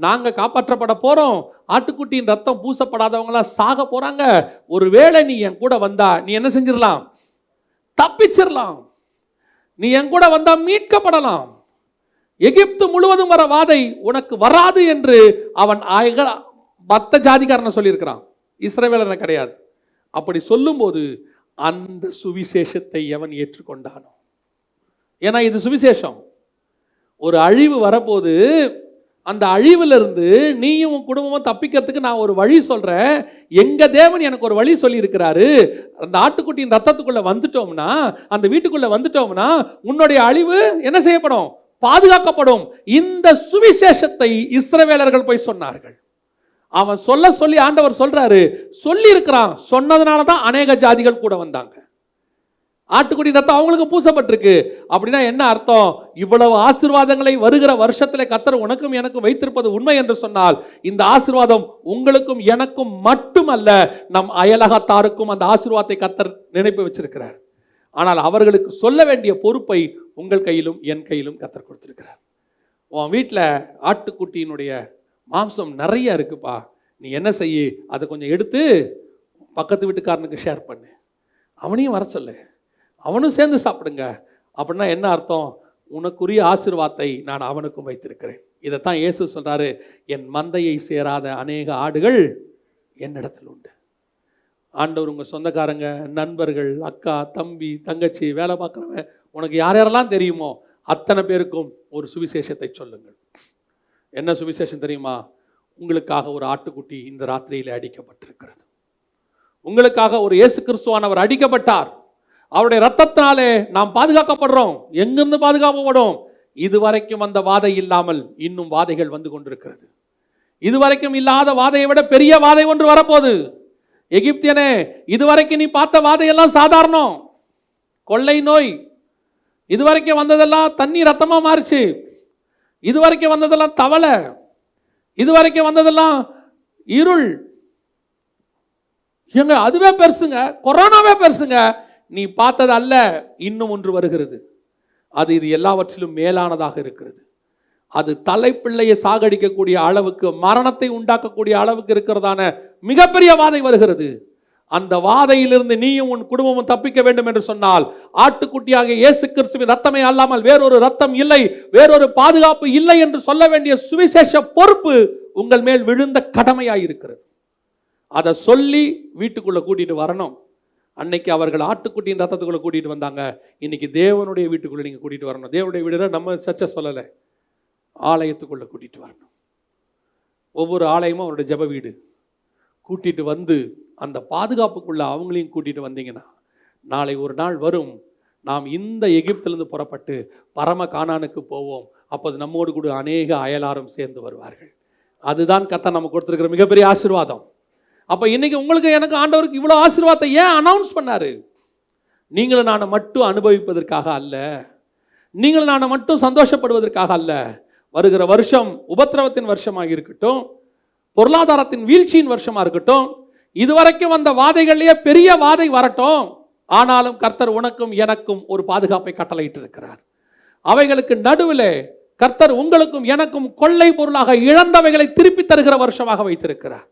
S1: நாங்கள் காப்பாற்றப்பட போகிறோம், ஆட்டுக்குட்டியின் ரத்தம் பூசப்படாதவங்களாம் சாக போகிறாங்க, ஒருவேளை நீ என் கூட வந்தா நீ என்ன செஞ்சிடலாம், தப்பிச்சிடலாம், நீ என் கூட வந்தா மீட்கப்படலாம், எகிப்து முழுவதும் வர வாதை உனக்கு வராது என்று அவன் மற்ற ஜாதிக்காரனை சொல்லியிருக்கிறான், இஸ்ரவேலனை கிடையாது. அப்படி சொல்லும்போது அந்த சுவிசேஷத்தை எவன் ஏற்றுக்கொண்டானோ, ஏன்னா இது சுவிசேஷம், ஒரு அழிவு வரப்போது, அந்த அழிவிலிருந்து நீயும் உன் குடும்பமும் தப்பிக்கிறதுக்கு நான் ஒரு வழி சொல்றேன், எங்க தேவன் எனக்கு ஒரு வழி சொல்லி இருக்கிறாரு, அந்த ஆட்டுக்குட்டியின் ரத்தத்துக்குள்ள வந்துட்டோம்னா, அந்த வீட்டுக்குள்ள வந்துட்டோம்னா உன்னுடைய அழிவு என்ன செய்யப்படும், பாதுகாக்கப்படும். இந்த சுவிசேஷத்தை இஸ்ரவேலர்கள் போய் சொன்னார்கள். அவன் சொல்லி ஆண்டவர் சொல்றாரு, சொல்லி இருக்கிறான், சொன்னதுனால தான் அநேக ஜாதிகள் கூட வந்தாங்க. ஆட்டுக்குடி ரத்தம் அவங்களுக்கு பூசப்பட்டிருக்கு. அப்படின்னா என்ன அர்த்தம்? இவ்வளவு ஆசீர்வாதங்களை வருகிற வருஷத்துல கர்த்தர் உனக்கும் எனக்கும் வைத்திருப்பது உண்மை என்று சொன்னால், இந்த ஆசீர்வாதம் உங்களுக்கும் எனக்கும் மட்டுமல்ல, நம் அயலகத்தாருக்கும் அந்த ஆசீர்வாதத்தை கர்த்தர் நினைப்பு வச்சிருக்கிறார். ஆனால் அவர்களுக்கு சொல்ல வேண்டிய பொறுப்பை உங்கள் கையிலும் என் கையிலும் கர்த்தர் கொடுத்திருக்கிறார். உன் வீட்டில் ஆட்டுக்குட்டியினுடைய மாம்சம் நிறைய இருக்குப்பா, நீ என்ன செய்ய, அதை கொஞ்சம் எடுத்து பக்கத்து வீட்டுக்காரனுக்கு ஷேர் பண்ணு, அவனையும் வர சொல்லு, அவனும் சேர்ந்து சாப்பிடுங்க. அப்படின்னா என்ன அர்த்தம்? உனக்குரிய ஆசீர்வாதத்தை நான் அவனுக்கும் வைத்திருக்கிறேன். இதைத்தான் இயேசு சொல்றாரு, என் மந்தையை சேராத அநேக ஆடுகள் என்னிடத்தில் உண்டு. ஆண்டவர் உங்கள் சொந்தக்காரங்க, நண்பர்கள், அக்கா, தம்பி, தங்கச்சி, வேலை பார்க்குறவன், உனக்கு யார் யாரெல்லாம் தெரியுமோ அத்தனை பேருக்கும் ஒரு சுவிசேஷத்தை சொல்லுங்கள். என்ன சுவிசேஷம் தெரியுமா? உங்களுக்காக ஒரு ஆட்டுக்குட்டி இந்த ராத்திரியில் அடிக்கப்பட்டிருக்கிறது, உங்களுக்காக ஒரு இயேசு கிறிஸ்துவானவர் அடிக்கப்பட்டார், அவருடைய ரத்தத்தினாலே நாம் பாதுகாக்கப்படுறோம். எங்கிருந்து பாதுகாக்கப்படும்? இதுவரைக்கும் அந்த வாதை இல்லாமல் இன்னும் வாதைகள் வந்து கொண்டிருக்கிறது. இதுவரைக்கும் இல்லாத வாதையை விட பெரிய வாதை ஒன்று வரப்போகுது. எகிப்தியனே, இதுவரைக்கும் நீ பார்த்த வாதையெல்லாம் சாதாரணம், கொள்ளை நோய், இதுவரைக்கும் வந்ததெல்லாம் தண்ணி ரத்தமா மாறிச்சு, இதுவரைக்கும் வந்ததெல்லாம் தவளை, இதுவரைக்கும் வந்ததெல்லாம் இருள், எங்க அதுவே பெருசுங்க, கொரோனாவே பெருசுங்க. நீ பார்த்தது அல்ல, இன்னும் ஒன்று வருகிறது. அது இது எல்லாவற்றிலும் மேலானதாக இருக்கிறது. அது தலைப்பிள்ளையை சாகடிக்கக்கூடிய அளவுக்கு, மரணத்தை உண்டாக்கக்கூடிய அளவுக்கு இருக்கிறதான மிகப்பெரிய வாதை வருகிறது. அந்த வாதையிலிருந்து நீயும் உன் குடும்பமும் தப்பிக்க வேண்டும் என்று சொன்னால், ஆட்டுக்குட்டியாக இயேசு கிறிஸ்துவின் ரத்தமே அல்லாமல் வேறொரு ரத்தம் இல்லை, வேறொரு பாதுகாப்பு இல்லை என்று சொல்ல வேண்டிய சுவிசேஷ பொறுப்பு உங்கள் மேல் விழுந்த கடமையாயிருக்கிறது. அதை சொல்லி வீட்டுக்குள்ள கூட்டிட்டு வரணும். அன்னைக்கு அவர்கள் ஆட்டுக்குட்டியின் ரத்தத்துக்குள்ள கூட்டிட்டு வந்தாங்க. இன்னைக்கு தேவனுடைய வீட்டுக்குள்ள நீங்க கூட்டிட்டு வரணும். தேவனுடைய வீடுல நம்ம சர்ச்சை சொல்லலை, ஆலயத்துக்குள்ள கூட்டிட்டு வரணும். ஒவ்வொரு ஆலயமும் அவருடைய ஜெப வீடு. கூட்டிட்டு வந்து அந்த பாதுகாப்புக்குள்ள அவங்களையும் கூட்டிட்டு வந்தீங்கன்னா, நாளை ஒரு நாள் வரும், நாம் இந்த எகிப்திலிருந்து புறப்பட்டு பரம கானானுக்கு போவோம். அப்போது நம்மோடு கூட அநேக அயலாரும் சேர்ந்து வருவார்கள். அதுதான் கர்த்தர் நமக்கு கொடுத்திருக்கிற மிகப்பெரிய ஆசீர்வாதம். அப்ப இன்னைக்கு உங்களுக்கு எனக்கு ஆண்டவருக்கு இவ்வளவு ஆசீர்வாதத்தை ஏன் அனௌன்ஸ் பண்ணாரு? நீங்களும் நான் மட்டும் அனுபவிப்பதற்காக அல்ல, நீங்களும் நான் மட்டும் சந்தோஷப்படுவதற்காக அல்ல. வருகிற வருஷம் உபத்திரவத்தின் வருஷமாக இருக்கட்டும், பொருளாதாரத்தின் வீழ்ச்சியின் வருஷமா இருக்கட்டும், இதுவரைக்கும் வந்த வாதைகளிலேயே பெரிய வாதை வரட்டும், ஆனாலும் கர்த்தர் உனக்கும் எனக்கும் ஒரு பாதுகாப்பை கட்டளையிட்டு இருக்கிறார். அவைகளுக்கு நடுவில் கர்த்தர் உங்களுக்கும் எனக்கும் கொள்ளை பொருளாக இழந்தவைகளை திருப்பி தருகிற வருஷமாக வைத்திருக்கிறார்.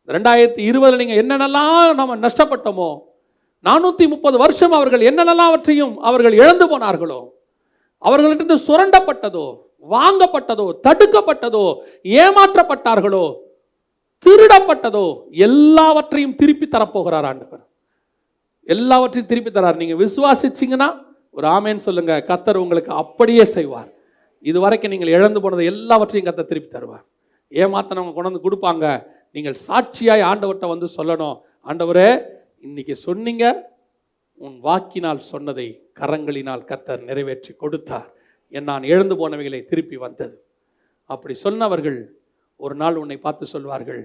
S1: 2020 நீங்க என்னென்னலாம் நம்ம நஷ்டப்பட்டோமோ, 430 வருஷம் அவர்கள் என்னென்னலாவற்றையும் அவர்கள் இழந்து போனார்களோ, அவர்களிடந்து சுரண்டப்பட்டதோ, வாங்கப்பட்டதோ, தடுக்கப்பட்டதோ, ஏமாற்றப்பட்டார்களோ, திருடப்பட்டதோ, எல்லாவற்றையும் திருப்பி தரப்போகிறார் ஆண்டவர். எல்லாவற்றையும் திருப்பி தரார். நீங்க விசுவாசிச்சீங்கன்னா ஒரு ஆமேன்னு சொல்லுங்க. கர்த்தர் உங்களுக்கு அப்படியே செய்வார். இதுவரைக்கும் நீங்கள் இழந்து போனதை எல்லாவற்றையும் கர்த்தர் திருப்பி தருவார். ஏமாத்தனவங்க கொண்டு வந்து கொடுப்பாங்க. நீங்கள் சாட்சியாய் ஆண்டவர்கிட்ட வந்து சொல்லணும், ஆண்டவரே இன்னைக்கு சொன்னீங்க, உன் வாக்கினால் சொன்னதை கரங்களினால் கர்த்தர் நிறைவேற்றி கொடுத்தார், நான் இழந்து போனவைகளை திருப்பி வந்தது. அப்படி சொன்னவர்கள் ஒரு நாள் உன்னை பார்த்து சொல்வார்கள்,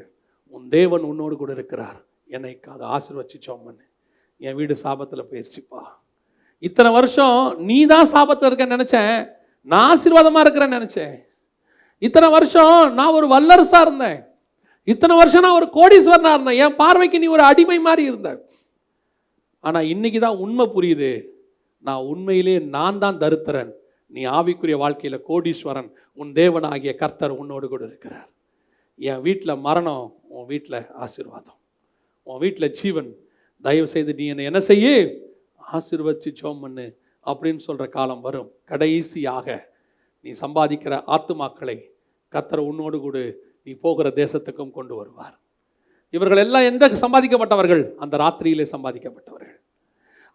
S1: உன் தேவன் உன்னோடு கூட இருக்கிறார், என்னை அதை ஆசீர்வதிச்சோம் பண்ணு, என் வீடு சாபத்தில் போயிடுச்சுப்பா. இத்தனை வருஷம் நீ தான் சாபத்தில் இருக்க நினைச்சேன், நான் ஆசீர்வாதமா இருக்கிறேன்னு நினைச்சேன். இத்தனை வருஷம் நான் ஒரு வல்லரசா இருந்தேன், இத்தனை வருஷம் நான் ஒரு கோடீஸ்வரனா இருந்தேன், என் பார்வைக்கு நீ ஒரு அடிமை மாதிரி இருந்த. ஆனா இன்னைக்கு தான் உண்மை புரியுது, நான் உண்மையிலே நான் தான் தரித்திரன், நீ ஆவிக்குரிய வாழ்க்கையில கோடீஸ்வரன், உன் தேவனாகிய கர்த்தர் உன்னோடு கூட இருக்கிறார். என் வீட்டில் மரணம், உன் வீட்டில் ஆசீர்வாதம், உன் வீட்டில் ஜீவன். தயவு செய்து நீ என்ன செய்ய, ஆசீர்வதிச்சு ஜெபம் பண்ணு அப்படின்னு சொல்ற காலம் வரும். கடைசியாக நீ சம்பாதிக்கிற ஆத்துமாக்களை கர்த்தர் உன்னோடு கூட நீ போகிற தேசத்துக்கும் கொண்டு வருவார். இவர்கள் எல்லாம் எந்த சம்பாதிக்கப்பட்டவர்கள்? அந்த ராத்திரியிலே சம்பாதிக்கப்பட்டவர்கள்.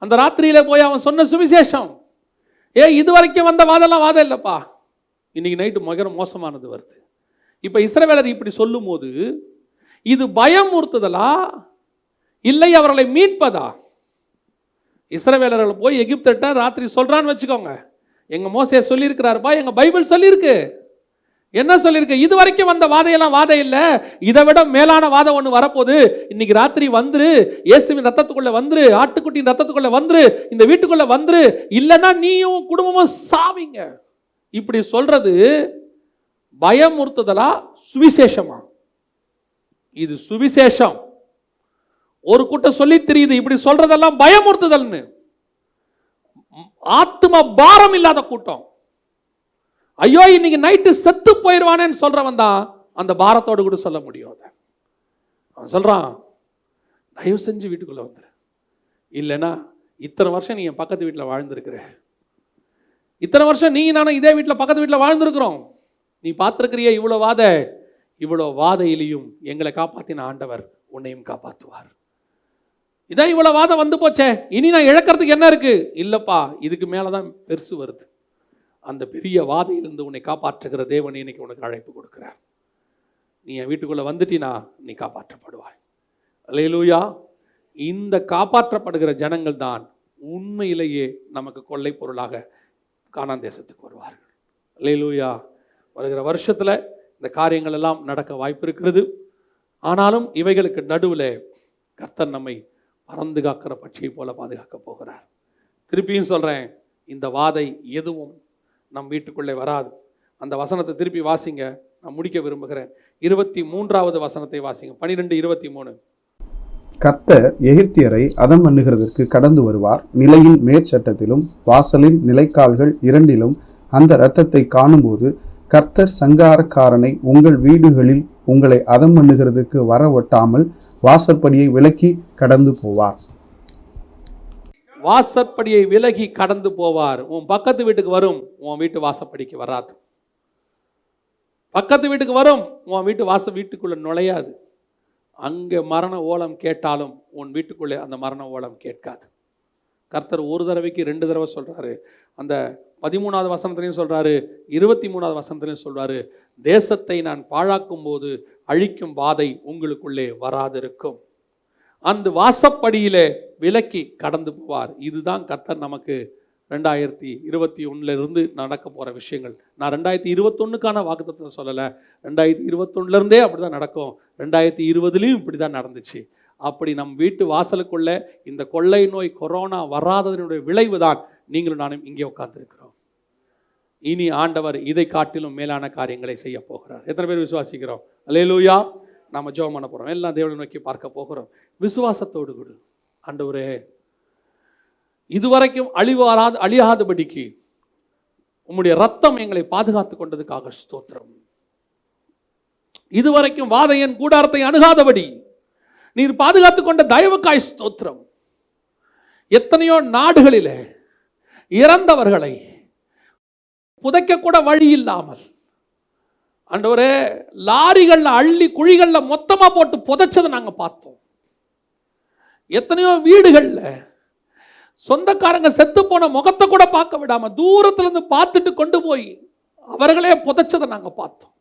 S1: அந்த ராத்திரியிலே போய் அவன் சொன்ன சுவிசேஷம், இது வரைக்கும் வந்த வாதெல்லாம் வாதம் இல்லைப்பா, இன்னைக்கு நைட்டு மிக மோசமானது வருது. இப்போ இஸ்ரவேலர் இப்படி சொல்லும் போது இது பயமுறுத்துதலா இல்லை அவர்களை மீட்பதா? இஸ்ரவேலர்கள் போய் எகிப்திட்ட ராத்திரி சொல்றான்னு வச்சுக்கோங்க, எங்க மோசே சொல்லியிருக்கிறாருப்பா, எங்க பைபிள் சொல்லியிருக்கு. என்ன சொல்லியிருக்கு? இது வரைக்கும் வந்த வாதையெல்லாம் வாதை இல்லை, இதை விட மேலான வாதம் ஒன்று வரப்போகுது. இன்னைக்கு ராத்திரி வந்துரு, இயேசுவின் ரத்தத்துக்குள்ள வந்துரு, ஆட்டுக்குட்டியின் ரத்தத்துக்குள்ள வந்துரு, இந்த வீட்டுக்குள்ள வந்துரு, இல்லைன்னா நீயும் குடும்பமும் சாவீங்க. இப்படி சொல்றது பயமுறுத்துதலா சுவிசேஷமா? இது சுவிசேஷம். ஒரு கூட்டம் சொல்லி தெரியுது இப்படி சொல்றதெல்லாம் பயமுறுத்துதல்னு. ஆத்ம பாரம் இல்லாத கூட்டம், ஐயோ இன்னைக்கு நைட்டு செத்து போயிடுவானேன்னு சொல்றவன் தான் அந்த பாரத்தோடு கூட சொல்ல முடியும். அவன் சொல்றான், தயவு செஞ்சு வீட்டுக்குள்ள வந்துரு, இல்லைன்னா இத்தனை வருஷம் நீ என் பக்கத்து வீட்டில் வாழ்ந்துருக்கிற, இத்தனை வருஷம் நீ நானும் இதே வீட்டில் பக்கத்து வீட்டில் வாழ்ந்துருக்கிறோம், நீ பார்த்துருக்கிறிய இவ்வளோ வாதையிலையும் எங்களை காப்பாற்றின ஆண்டவர் உன்னையும் காப்பாற்றுவார். இதான் இவ்வளோ வாதம் வந்து போச்சே, இனி நான் இழக்கிறதுக்கு என்ன இருக்கு? இல்லப்பா, இதுக்கு மேலதான் பெருசு வருது. அந்த பெரிய வாதையிலிருந்து உன்னை காப்பாற்றுகிற தேவன் இன்னைக்கு உனக்கு அழைப்பு கொடுக்கிறார். நீ என் வீட்டுக்குள்ள வந்துட்டினா நீ காப்பாற்றப்படுவாய். அல்லேலூயா. இந்த காப்பாற்றப்படுகிற ஜனங்கள் தான் உண்மையிலேயே நமக்கு கொள்ளை பொருளாக கானான் தேசத்துக்கு வருவார்கள். அல்லேலூயா. வருகிற வருஷத்துல இந்த காரியங்கள் எல்லாம் நடக்க வாய்ப்பு இருக்கிறது. ஆனாலும் இவைகளுக்கு நடுவில் கர்த்தர் நம்மை பறந்து காக்கிற பட்சியை போல பாதுகாக்க போகிறார். திருப்பியும் சொல்றேன், இந்த வாதை எதுவும் நம் வீட்டுக்குள்ளே வராது. அந்த வசனத்தை திருப்பி வாசிங்க, நான் முடிக்க விரும்புகிறேன். 23வது வசனத்தை வாசிங்க. 12:23.
S2: கர்த்தர் எகிப்தியரை அதம் பண்ணுகிறதற்கு கடந்து வருவார். நிலையின் மேற்சட்டத்திலும் வாசலின் நிலைக்கால்கள் இரண்டிலும் அந்த இரத்தத்தை காணும்போது கர்த்தர் சங்காரக்காரனை உங்கள் வீடுகளில் உங்களை அதம் பண்ணுகிறதுக்கு வர ஒட்டாமல் வாசற்படியை விலக்கி கடந்து போவார்.
S1: வாசற்படியை விலகி கடந்து போவார். உன் பக்கத்து வீட்டுக்கு வரும், உன் வீட்டு வாசப்படிக்கு வராது. பக்கத்து வீட்டுக்கு வரும், உன் வீட்டுக்குள்ள நுழையாது. அங்கே மரண ஓலம் கேட்டாலும் உன் வீட்டுக்குள்ளே அந்த மரண ஓலம் கேட்காது. கர்த்தர் ஒரு தடவைக்கு 2 தடவை சொல்றாரு. அந்த 13வது வசனத்திலையும் சொல்றாரு, 23வது வசனத்திலையும் சொல்றாரு, தேசத்தை நான் பாழாக்கும் போது அழிக்கும் வாதை உங்களுக்குள்ளே வராதிருக்கும். அந்த வாசப்படியிலே விலக்கி கடந்து போவார். இதுதான் கர்த்தர் நமக்கு 2021 நடக்க போகிற விஷயங்கள். நான் 2021க்கான வாக்குத்தத்தத்தை சொல்லலை, 2021 அப்படி தான் நடக்கும். 2020 இப்படி தான் நடந்துச்சு. அப்படி நம் வீட்டு வாசலுக்குள்ள இந்த கொள்ளை நோய் கொரோனா வராததனுடைய விளைவு தான் நீங்களும் நானும் இங்கே உட்கார்ந்துருக்கிறோம். இனி ஆண்டவர் இதை காட்டிலும் மேலான காரியங்களை செய்ய போகிறார். எத்தனை பேர் விசுவாசிக்கிறோம்? அல்லேலூயா. நாம் ஜெபம் பண்ண போகிறோம். எல்லாம் தேவனை நோக்கி பார்க்க போகிறோம். விசுவாசத்தோடு கூட, ஆண்டவரே இதுவரைக்கும் அழியாதபடிக்கு உம்முடைய ரத்தம் எங்களை பாதுகாத்து கொண்டதுக்காக ஸ்தோத்திரம். இதுவரைக்கும் வாதையன் கூடாரத்தை அணுகாதபடி நீர் பாதுகாத்து கொண்ட தயவுக்காய் ஸ்தோத்திரம். எத்தனையோ நாடுகளிலே இறந்தவர்களை புதைக்க கூட வழி இல்லாமல் ஆண்டவரே லாரிகள்ல அள்ளி குழிகள்ல மொத்தமா போட்டு புதைச்சதை நாங்க பார்த்தோம். எத்தனையோ வீடுகள்ல சொந்தக்காரங்க செத்து போன முகத்தை கூட பார்க்க விடாம தூரத்துல இருந்து பார்த்துட்டு கொண்டு போய் அவர்களே புதைச்சதை நாங்க பார்த்தோம்.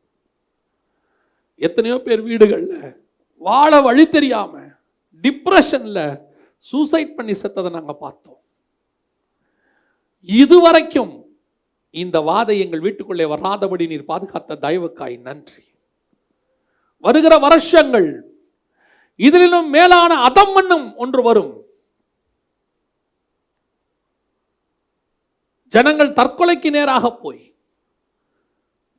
S1: எத்தனையோ பேர் வீடுகள்ல வாழ வழி தெரியாம டிப்ரெஷன்ல சூசைட் பண்ணி செத்ததை நாங்க பார்த்தோம். இதுவரைக்கும் இந்த வாதை எங்கள் வீட்டுக்குள்ளே வராதபடி நீர் பாதுகாத்த தயவுக்காய் நன்றி. வருகிற வருஷங்கள் இதிலும் மேலான அதம் மண்ணும் ஒன்று வரும். ஜனங்கள் தற்கொலைக்கு நேராக போய்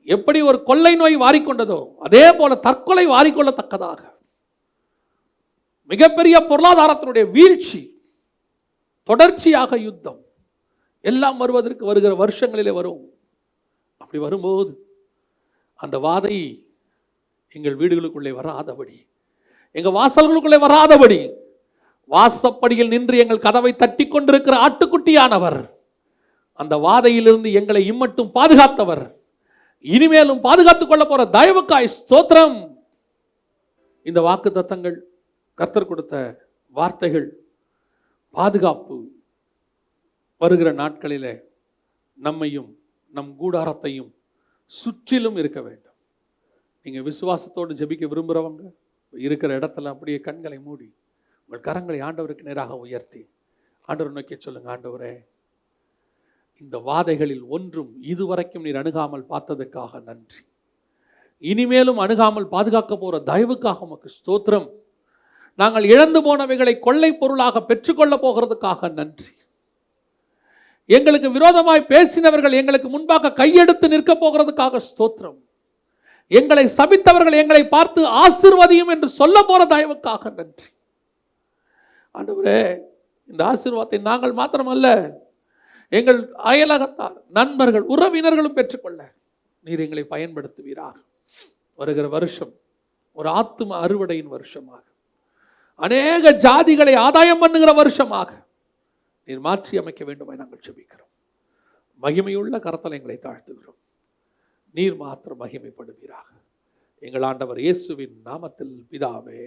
S1: எப்படி ஒரு கொள்ளை நோய் வாரிக்கொண்டதோ அதே போல தற்கொலை வாரிக்கொள்ளத்தக்கதாக மிகப்பெரிய பொருளாதாரத்தினுடைய வீழ்ச்சி, தொடர்ச்சியாக யுத்தம் எல்லாம் வருவதற்கு வருகிற வருஷங்களிலே வரும். அப்படி வரும்போது அந்த வாதை எங்கள் வீடுகளுக்குள்ளே வராதபடி, எங்கள் வாசல்களுக்குள்ளே வராதபடி, வாசப்படியில் நின்று எங்கள் கதவை தட்டி கொண்டிருக்கிற ஆட்டுக்குட்டியானவர் அந்த வாதையிலிருந்து எங்களை இம்மட்டும் பாதுகாத்தவர், இனிமேலும் பாதுகாத்துக் கொள்ள போற தயவுக்காய் ஸ்தோத்திரம். இந்த வாக்கு தத்தங்கள், கர்த்தர் கொடுத்த வார்த்தைகள், பாதுகாப்பு வருகிற நாட்களிலே நம்மையும் நம் கூடாரத்தையும் சுற்றிலும் இருக்க வேண்டும். நீங்கள் விசுவாசத்தோடு ஜெபிக்க விரும்புகிறவங்க இருக்கிற இடத்துல அப்படியே கண்களை மூடி உங்கள் கரங்களை ஆண்டவருக்கு நேராக உயர்த்தி ஆண்டவர் நோக்கி சொல்லுங்க, ஆண்டவரே இந்த வாதைகளில் ஒன்றும் இதுவரைக்கும் நீர் அணுகாமல் பார்த்ததுக்காக நன்றி. இனிமேலும் அணுகாமல் பாதுகாக்க போற தயவுக்காக உமக்கு ஸ்தோத்திரம். நாங்கள் இழந்து போனவைகளை கொள்ளை பொருளாக பெற்றுக்கொள்ள போகிறதுக்காக நன்றி. எங்களுக்கு விரோதமாய் பேசினவர்கள் எங்களுக்கு முன்பாக கையெடுத்து நிற்க போகிறதுக்காக ஸ்தோத்திரம். எங்களை சபித்தவர்கள் எங்களை பார்த்து ஆசீர்வதியும் என்று சொல்ல போற தயவுக்காக நன்றி. ஆண்டவரே இந்த ஆசீர்வாதத்தை நாங்கள் மாத்திரமல்ல, எங்கள் அயலகத்தார், நண்பர்கள், உறவினர்களும் பெற்றுக்கொள்ள நீர் எங்களை பயன்படுத்துவீராக. வருகிற வருஷம் ஒரு ஆத்தும அறுவடையின் வருஷமாக, அநேக ஜாதிகளை ஆதாயம் பண்ணுகிற வருஷமாக நீர் மாற்றி அமைக்க வேண்டுமாய் நாங்கள் ஜெபிக்கிறோம். மகிமையுள்ள கரத்தில் எங்களை தாழ்த்துகிறோம். நீர் மாத்திரம் மகிமைப்படுவீராக. எங்கள் ஆண்டவர் இயேசுவின் நாமத்தில் பிதாவே.